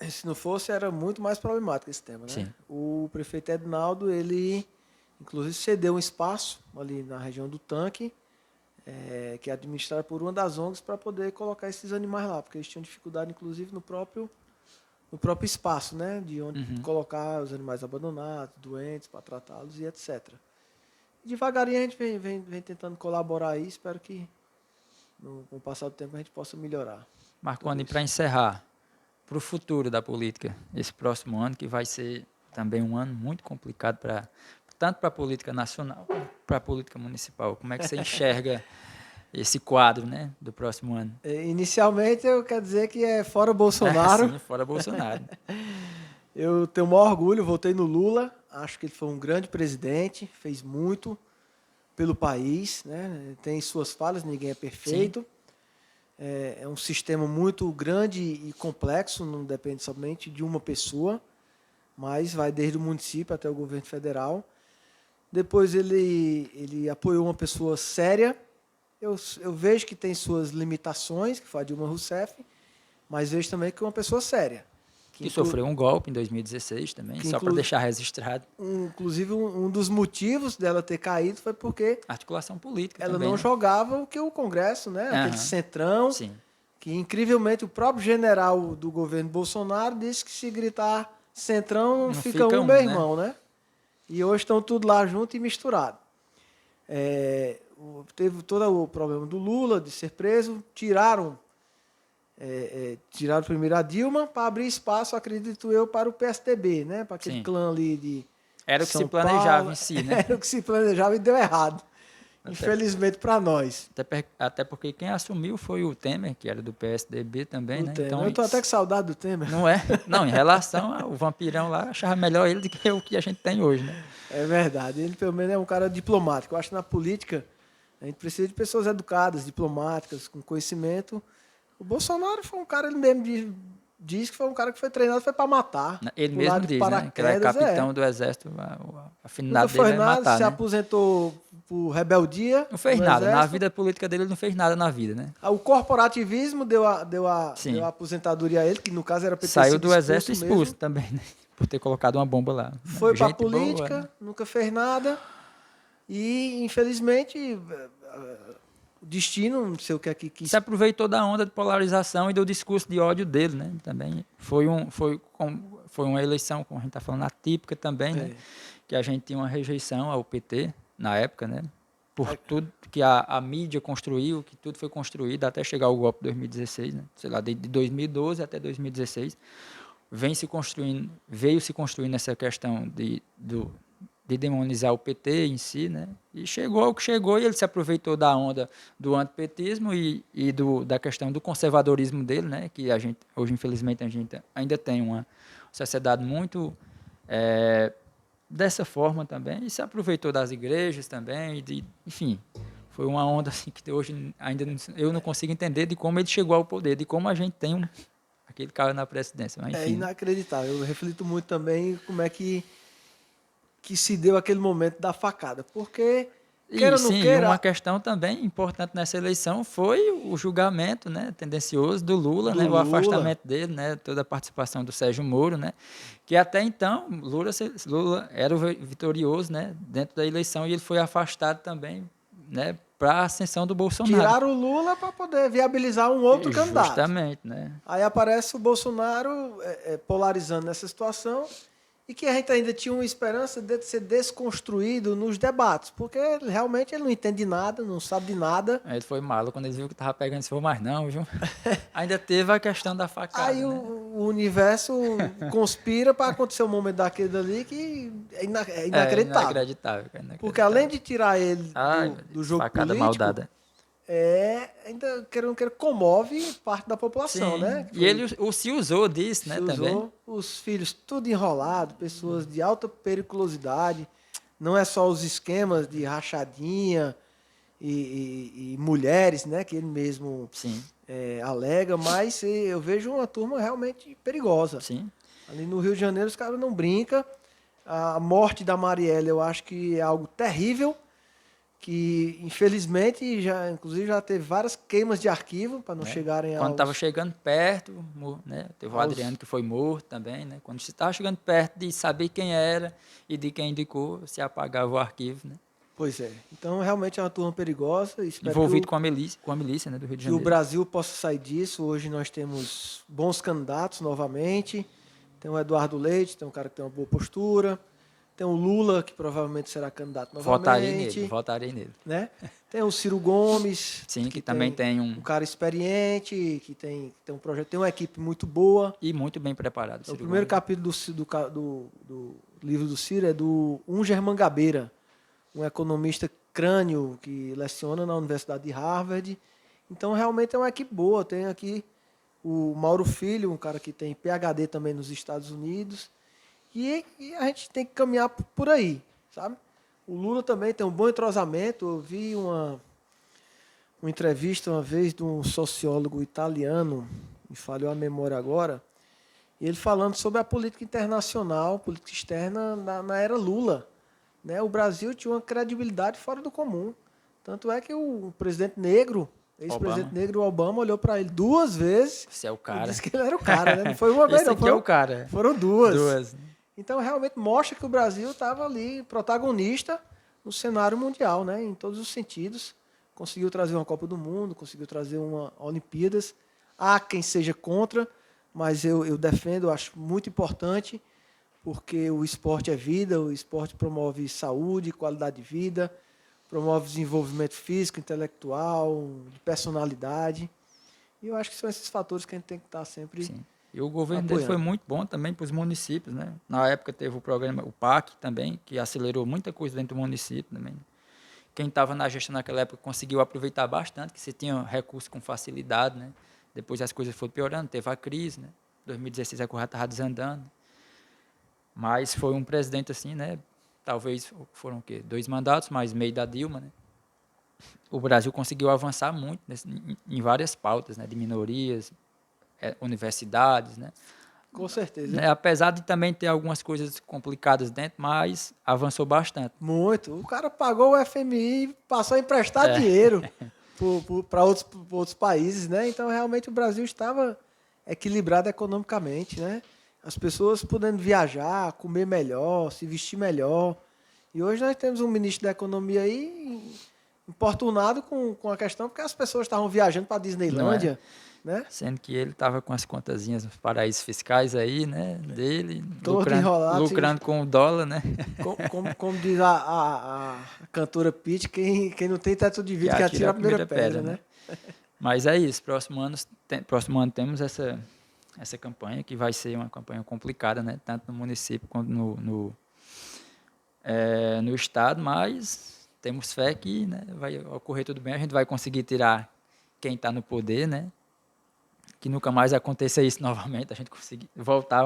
Se não fosse, era muito mais problemático esse tema, né?
Sim.
O prefeito Ednaldo, ele inclusive cedeu um espaço ali na região do Tanque, que é administrado por uma das ONGs, para poder colocar esses animais lá, porque eles tinham dificuldade, inclusive, no próprio espaço, né? De onde colocar os animais abandonados, doentes, para tratá-los e etc. Devagarinho a gente vem tentando colaborar aí, espero que com o passar do tempo a gente possa melhorar.
Marconi, para encerrar, para o futuro da política, esse próximo ano, que vai ser também um ano muito complicado tanto para a política nacional como para a política municipal. Como é que você enxerga esse quadro, né, do próximo ano?
Inicialmente, eu quero dizer que é fora Bolsonaro.
Sim, fora Bolsonaro.
Eu tenho o maior orgulho, votei no Lula, acho que ele foi um grande presidente, fez muito pelo país, né? Tem suas falhas, ninguém é perfeito. Sim. É um sistema muito grande e complexo, não depende somente de uma pessoa, mas vai desde o município até o governo federal. Depois ele apoiou uma pessoa séria. Eu vejo que tem suas limitações, que foi a Dilma Rousseff, mas vejo também que é uma pessoa séria.
Que sofreu um golpe em 2016 também, só para deixar registrado.
Inclusive, um dos motivos dela ter caído foi porque...
Articulação política
ela
também,
não jogava o que o Congresso, né? Aquele centrão, sim, que incrivelmente o próprio general do governo Bolsonaro disse que se gritar centrão não fica meu irmão, né? E hoje estão tudo lá junto e misturado. Teve todo o problema do Lula, de ser preso, tiraram primeiro a Dilma para abrir espaço, acredito eu, para o PSDB, né? Para aquele clã ali de
Era o que se planejava em si, né?
Era o que se planejava e deu errado. Infelizmente para nós.
Até porque quem assumiu foi o Temer, que era do PSDB também, né?
Então, eu estou até com saudade do Temer.
Não é? Não, em relação ao vampirão lá, achava melhor ele do que o que a gente tem hoje, né?
É verdade. Ele, pelo menos, é um cara diplomático. Eu acho que na política a gente precisa de pessoas educadas, diplomáticas, com conhecimento. O Bolsonaro foi um cara, ele mesmo diz que foi um cara que foi treinado para matar.
Ele mesmo diz, né? Que ele é capitão do exército, a afinidade dele é matar,
se aposentou por rebeldia.
Não fez nada. Na vida política dele, ele não fez nada na vida, né?
O corporativismo deu a aposentadoria a ele, que no caso era para ter
Saiu do exército expulso também, né? Por ter colocado uma bomba lá.
Foi para a política, boa, né? Nunca fez nada. E, infelizmente, o destino, não sei o que é que quis.
Se aproveitou da onda de polarização e do discurso de ódio dele, né? Também foi uma eleição, como a gente está falando, atípica também, né? Que a gente tinha uma rejeição ao PT na época, né? Por tudo que a mídia construiu, que tudo foi construído até chegar ao golpe de 2016, né? Sei lá, de 2012 até 2016, veio se construindo essa questão de demonizar o PT em si, né? E chegou ao que chegou, e ele se aproveitou da onda do antipetismo e da questão do conservadorismo dele, né? Que hoje, infelizmente, a gente ainda tem uma sociedade muito dessa forma também, e se aproveitou das igrejas também, enfim, foi uma onda assim que hoje ainda eu não consigo entender de como ele chegou ao poder, de como a gente tem que ele caiu na presidência. Mas,
É
enfim,
inacreditável. Eu reflito muito também como é que se deu aquele momento da facada. Porque, queira
E
ou não
sim, e uma
queira,
questão também importante nessa eleição foi o julgamento, né, tendencioso do Lula,
do
né, o
Lula,
afastamento dele, né, toda a participação do Sérgio Moro, né, que até então Lula era o vitorioso, né, dentro da eleição, e ele foi afastado também, né, para a ascensão do Bolsonaro.
tiraram o Lula para poder viabilizar um outro candidato.
Justamente, né?
Aí aparece o Bolsonaro polarizando nessa situação e que a gente ainda tinha uma esperança de ser desconstruído nos debates, porque realmente ele não entende de nada, não sabe de nada.
Aí ele foi malo quando ele viu que tava pegando, se for mais não, viu? Ainda teve a questão da facada,
Aí
né?
o universo conspira para acontecer um momento daquele dali que é
É
inacreditável.
inacreditável, cara,
Porque além
inacreditável.
de tirar ele
Ai,
do,
meu
do
Deus,
jogo
facada mal
político,
dada.
ainda querendo não queira, comove parte da população, né?
Sim,
Que
e
foi
ele se usou disso,
se
né, também.
usou, os filhos tudo enrolado, pessoas de alta periculosidade. Não é só os esquemas de rachadinha e mulheres, né? Que ele mesmo
Sim,
alega, mas eu vejo uma turma realmente perigosa.
sim.
Ali no Rio de Janeiro os caras não brincam. A morte da Marielle eu acho que é algo terrível, que infelizmente inclusive já teve várias queimas de arquivo para não
Né?
chegarem
Quando estava chegando perto, né? Teve o
aos.
Adriano que foi morto também, né? Quando você estava chegando perto de saber quem era e de quem indicou, se apagava o arquivo, né?
Pois é. Então realmente é uma turma perigosa. Espero
Envolvido com a milícia, né, do Rio de
que o
Janeiro.
Brasil possa sair disso. Hoje nós temos bons candidatos novamente. Tem o Eduardo Leite, tem um cara que tem uma boa postura. Tem o Lula, que provavelmente será candidato novamente.
Votarei nele.
Né? Tem o Ciro Gomes,
Sim,
que
que também
tem
tem
um cara experiente, que tem um projeto, tem uma equipe muito boa.
e muito bem preparado,
O
Ciro
primeiro
Gomes.
capítulo do livro do Ciro é do Unger Mangabeira, um economista crânio que leciona na Universidade de Harvard. Então, realmente é uma equipe boa. Tem aqui o Mauro Filho, um cara que tem PhD também nos Estados Unidos. E a gente tem que caminhar por aí, sabe? O Lula também tem um bom entrosamento. Eu vi uma entrevista uma vez de um sociólogo italiano, me falhou a memória agora, e ele falando sobre a política internacional, política externa na era Lula. Né? O Brasil tinha uma credibilidade fora do comum. Tanto é que o presidente negro, ex-presidente
Obama,
negro Obama, olhou para ele 2 vezes
você é o
e
cara.
disse que ele era o cara. Né? Não foi uma vez,
Esse
não,
aqui é o cara.
foram 2.
Duas.
Então, realmente mostra que o Brasil estava ali protagonista no cenário mundial, né? Em todos os sentidos. Conseguiu trazer uma Copa do Mundo, conseguiu trazer uma Olimpíadas. Há quem seja contra, mas eu defendo, eu acho muito importante, porque o esporte é vida, o esporte promove saúde, qualidade de vida, promove desenvolvimento físico, intelectual, de personalidade. E eu acho que são esses fatores que a gente tem que estar sempre
Sim. E o governo dele foi
apoiando.
muito bom também para os municípios, né? Na época teve o programa, o PAC também, que acelerou muita coisa dentro do município também. Quem estava na gestão naquela época conseguiu aproveitar bastante, que você tinha recursos com facilidade, né? Depois as coisas foram piorando, teve a crise, né? 2016 a coisa estava desandando. Mas foi um presidente assim, né? Talvez foram o quê? 2 mandatos, mais meio da Dilma, né? O Brasil conseguiu avançar muito em várias pautas, né? De minorias, universidades, né?
Com certeza.
Né? Apesar de também ter algumas coisas complicadas dentro, mas avançou bastante.
Muito. O cara pagou o FMI e passou a emprestar
É,
dinheiro para outros países, né? Então, realmente, o Brasil estava equilibrado economicamente, né? As pessoas podendo viajar, comer melhor, se vestir melhor. E hoje nós temos um ministro da Economia aí importunado com a questão, porque as pessoas estavam viajando para a
não é?
Disneylândia, né?
Sendo que ele estava com as contazinhas nos paraísos fiscais aí, né? Dele,
Todo enrolado.
lucrando com o dólar, né?
Como diz a cantora Pitty, quem não tem teto de
Que
vidro que atira
atira
a primeira pedra,
né?
né?
Mas é isso. Próximo ano temos essa campanha, que vai ser uma campanha complicada, né? Tanto no município quanto no estado, mas temos fé que, né, vai ocorrer tudo bem, a gente vai conseguir tirar quem está no poder, né? Que nunca mais aconteça isso novamente, a gente conseguir voltar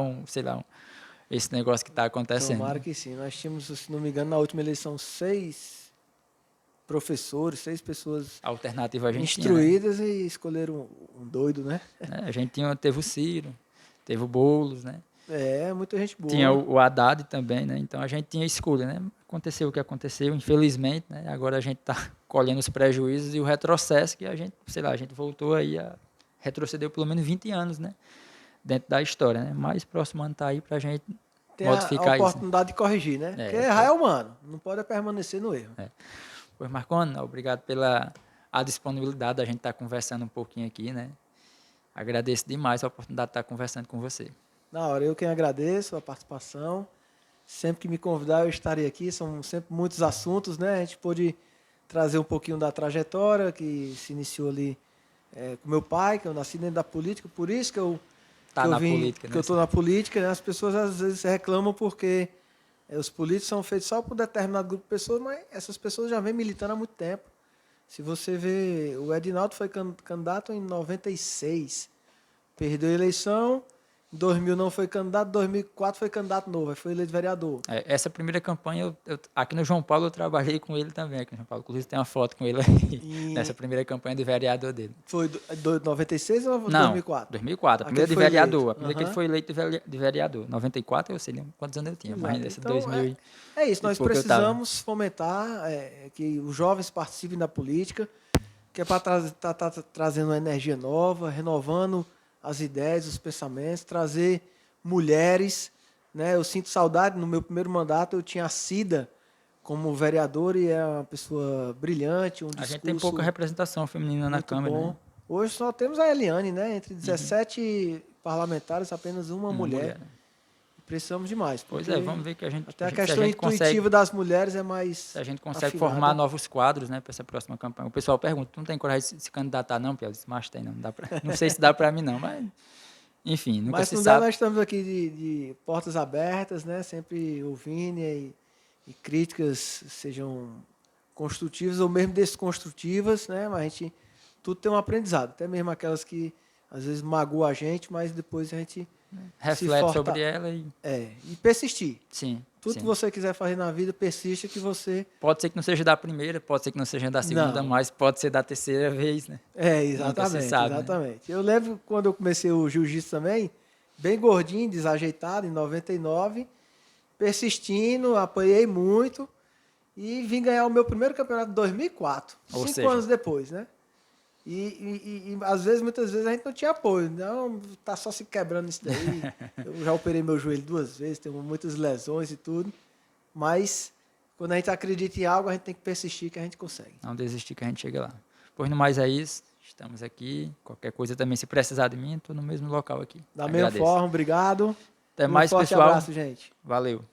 esse negócio que está acontecendo.
Tomara que sim. Nós tínhamos, se não me engano, na última eleição, professores, 6 pessoas
A alternativa a gente
instruídas
tinha, né?
e escolheram um doido, né?
A gente teve o Ciro, teve o Boulos, né?
É, muita gente
Tinha
boa.
o Haddad também, né? Então a gente tinha escolha, né? Aconteceu o que aconteceu, infelizmente, né? Agora a gente está colhendo os prejuízos e o retrocesso que a gente, sei lá, a gente voltou aí a retrocedeu pelo menos 20 anos, né? Dentro da história, né? Mas próximo ano tá aí pra gente
Tem a
modificar isso, né?
oportunidade de corrigir, né? Porque
É,
errar é humano, não pode permanecer no erro.
Pois, Marconi, obrigado pela a disponibilidade da gente estar conversando um pouquinho aqui, né? Agradeço demais a oportunidade de estar conversando com você.
Na hora, eu quem agradeço a participação. Sempre que me convidar, eu estarei aqui. São sempre muitos assuntos, né? A gente pôde trazer um pouquinho da trajetória que se iniciou ali com meu pai, que eu nasci dentro da política, por isso
Tá na
vim,
política,
que
né?
eu estou na política, né? As pessoas às vezes reclamam porque os políticos são feitos só por determinado grupo de pessoas, mas essas pessoas já vêm militando há muito tempo. Se você vê, o Edinaldo foi candidato em 96, perdeu a eleição, em 2000 não foi candidato, em 2004 foi candidato novo, aí foi eleito vereador.
Essa primeira campanha, aqui no João Paulo, eu trabalhei com ele também. Aqui no João Paulo, inclusive, tem uma foto com ele aí, nessa
E
primeira campanha de vereador dele.
foi 96 ou
Não,
2004?
2004, a
Aquele
primeira de
foi
vereador.
eleito.
A primeira que ele
Aham.
foi eleito de vereador. 94, eu sei nem quantos anos eu tinha, mas
Exato.
nessa
Então,
2000
é isso.
e
Nós
pouco eu tava.
precisamos fomentar que os jovens participem da política, que é para tá trazendo uma energia nova, renovando as ideias, os pensamentos, trazer mulheres. Né? Eu sinto saudade, no meu primeiro mandato eu tinha a Cida como vereador e é uma pessoa brilhante, um
A gente tem pouca
discurso
representação feminina na
muito
Câmara,
bom.
né?
Hoje só temos a Eliane, né? Entre 17 parlamentares, apenas uma
Uma
mulher.
mulher, né?
Precisamos de mais,
Pois
porque
é, vamos ver que
até a
se a
questão
gente consegue,
intuitiva das mulheres é
se
mais
a gente consegue
afinada.
formar novos quadros, né, para essa próxima campanha. O pessoal pergunta, tu não tem coragem de se candidatar não, Piau? Eu disse, mas tem, não dá pra, não sei se dá para mim não, mas enfim, nunca
Mas
se
se não der,
sabe.
nós estamos aqui de portas abertas, né? Sempre ouvindo e críticas sejam construtivas ou mesmo desconstrutivas, né? Mas a gente tudo tem um aprendizado, até mesmo aquelas que às vezes magoam a gente, mas depois a gente
Reflete sobre ela e
e persistir.
sim,
Tudo
sim.
que você quiser fazer na vida, persista que você...
Pode ser que não seja da primeira, pode ser que não seja da segunda,
Não.
mas pode ser da terceira vez, né? Nunca se
Exatamente,
sabe, né?
exatamente. Eu lembro quando eu comecei o jiu-jitsu também, bem gordinho, desajeitado, em 99, persistindo, apanhei muito e vim ganhar o meu primeiro campeonato em 2004,
Ou
5
seja,
anos depois, né? Às vezes, muitas vezes, a gente não tinha apoio. Não, tá só se quebrando isso daí. Eu já operei meu joelho 2 vezes, tenho muitas lesões e tudo. Mas, quando a gente acredita em algo, a gente tem que persistir que a gente consegue.
não desistir que a gente chega lá. Pois no mais é isso, estamos aqui. Qualquer coisa também, se precisar de mim, estou no mesmo local aqui.
Da mesma
Agradeço.
forma, obrigado.
Até
E um
mais,
forte
pessoal.
abraço, gente.
Valeu.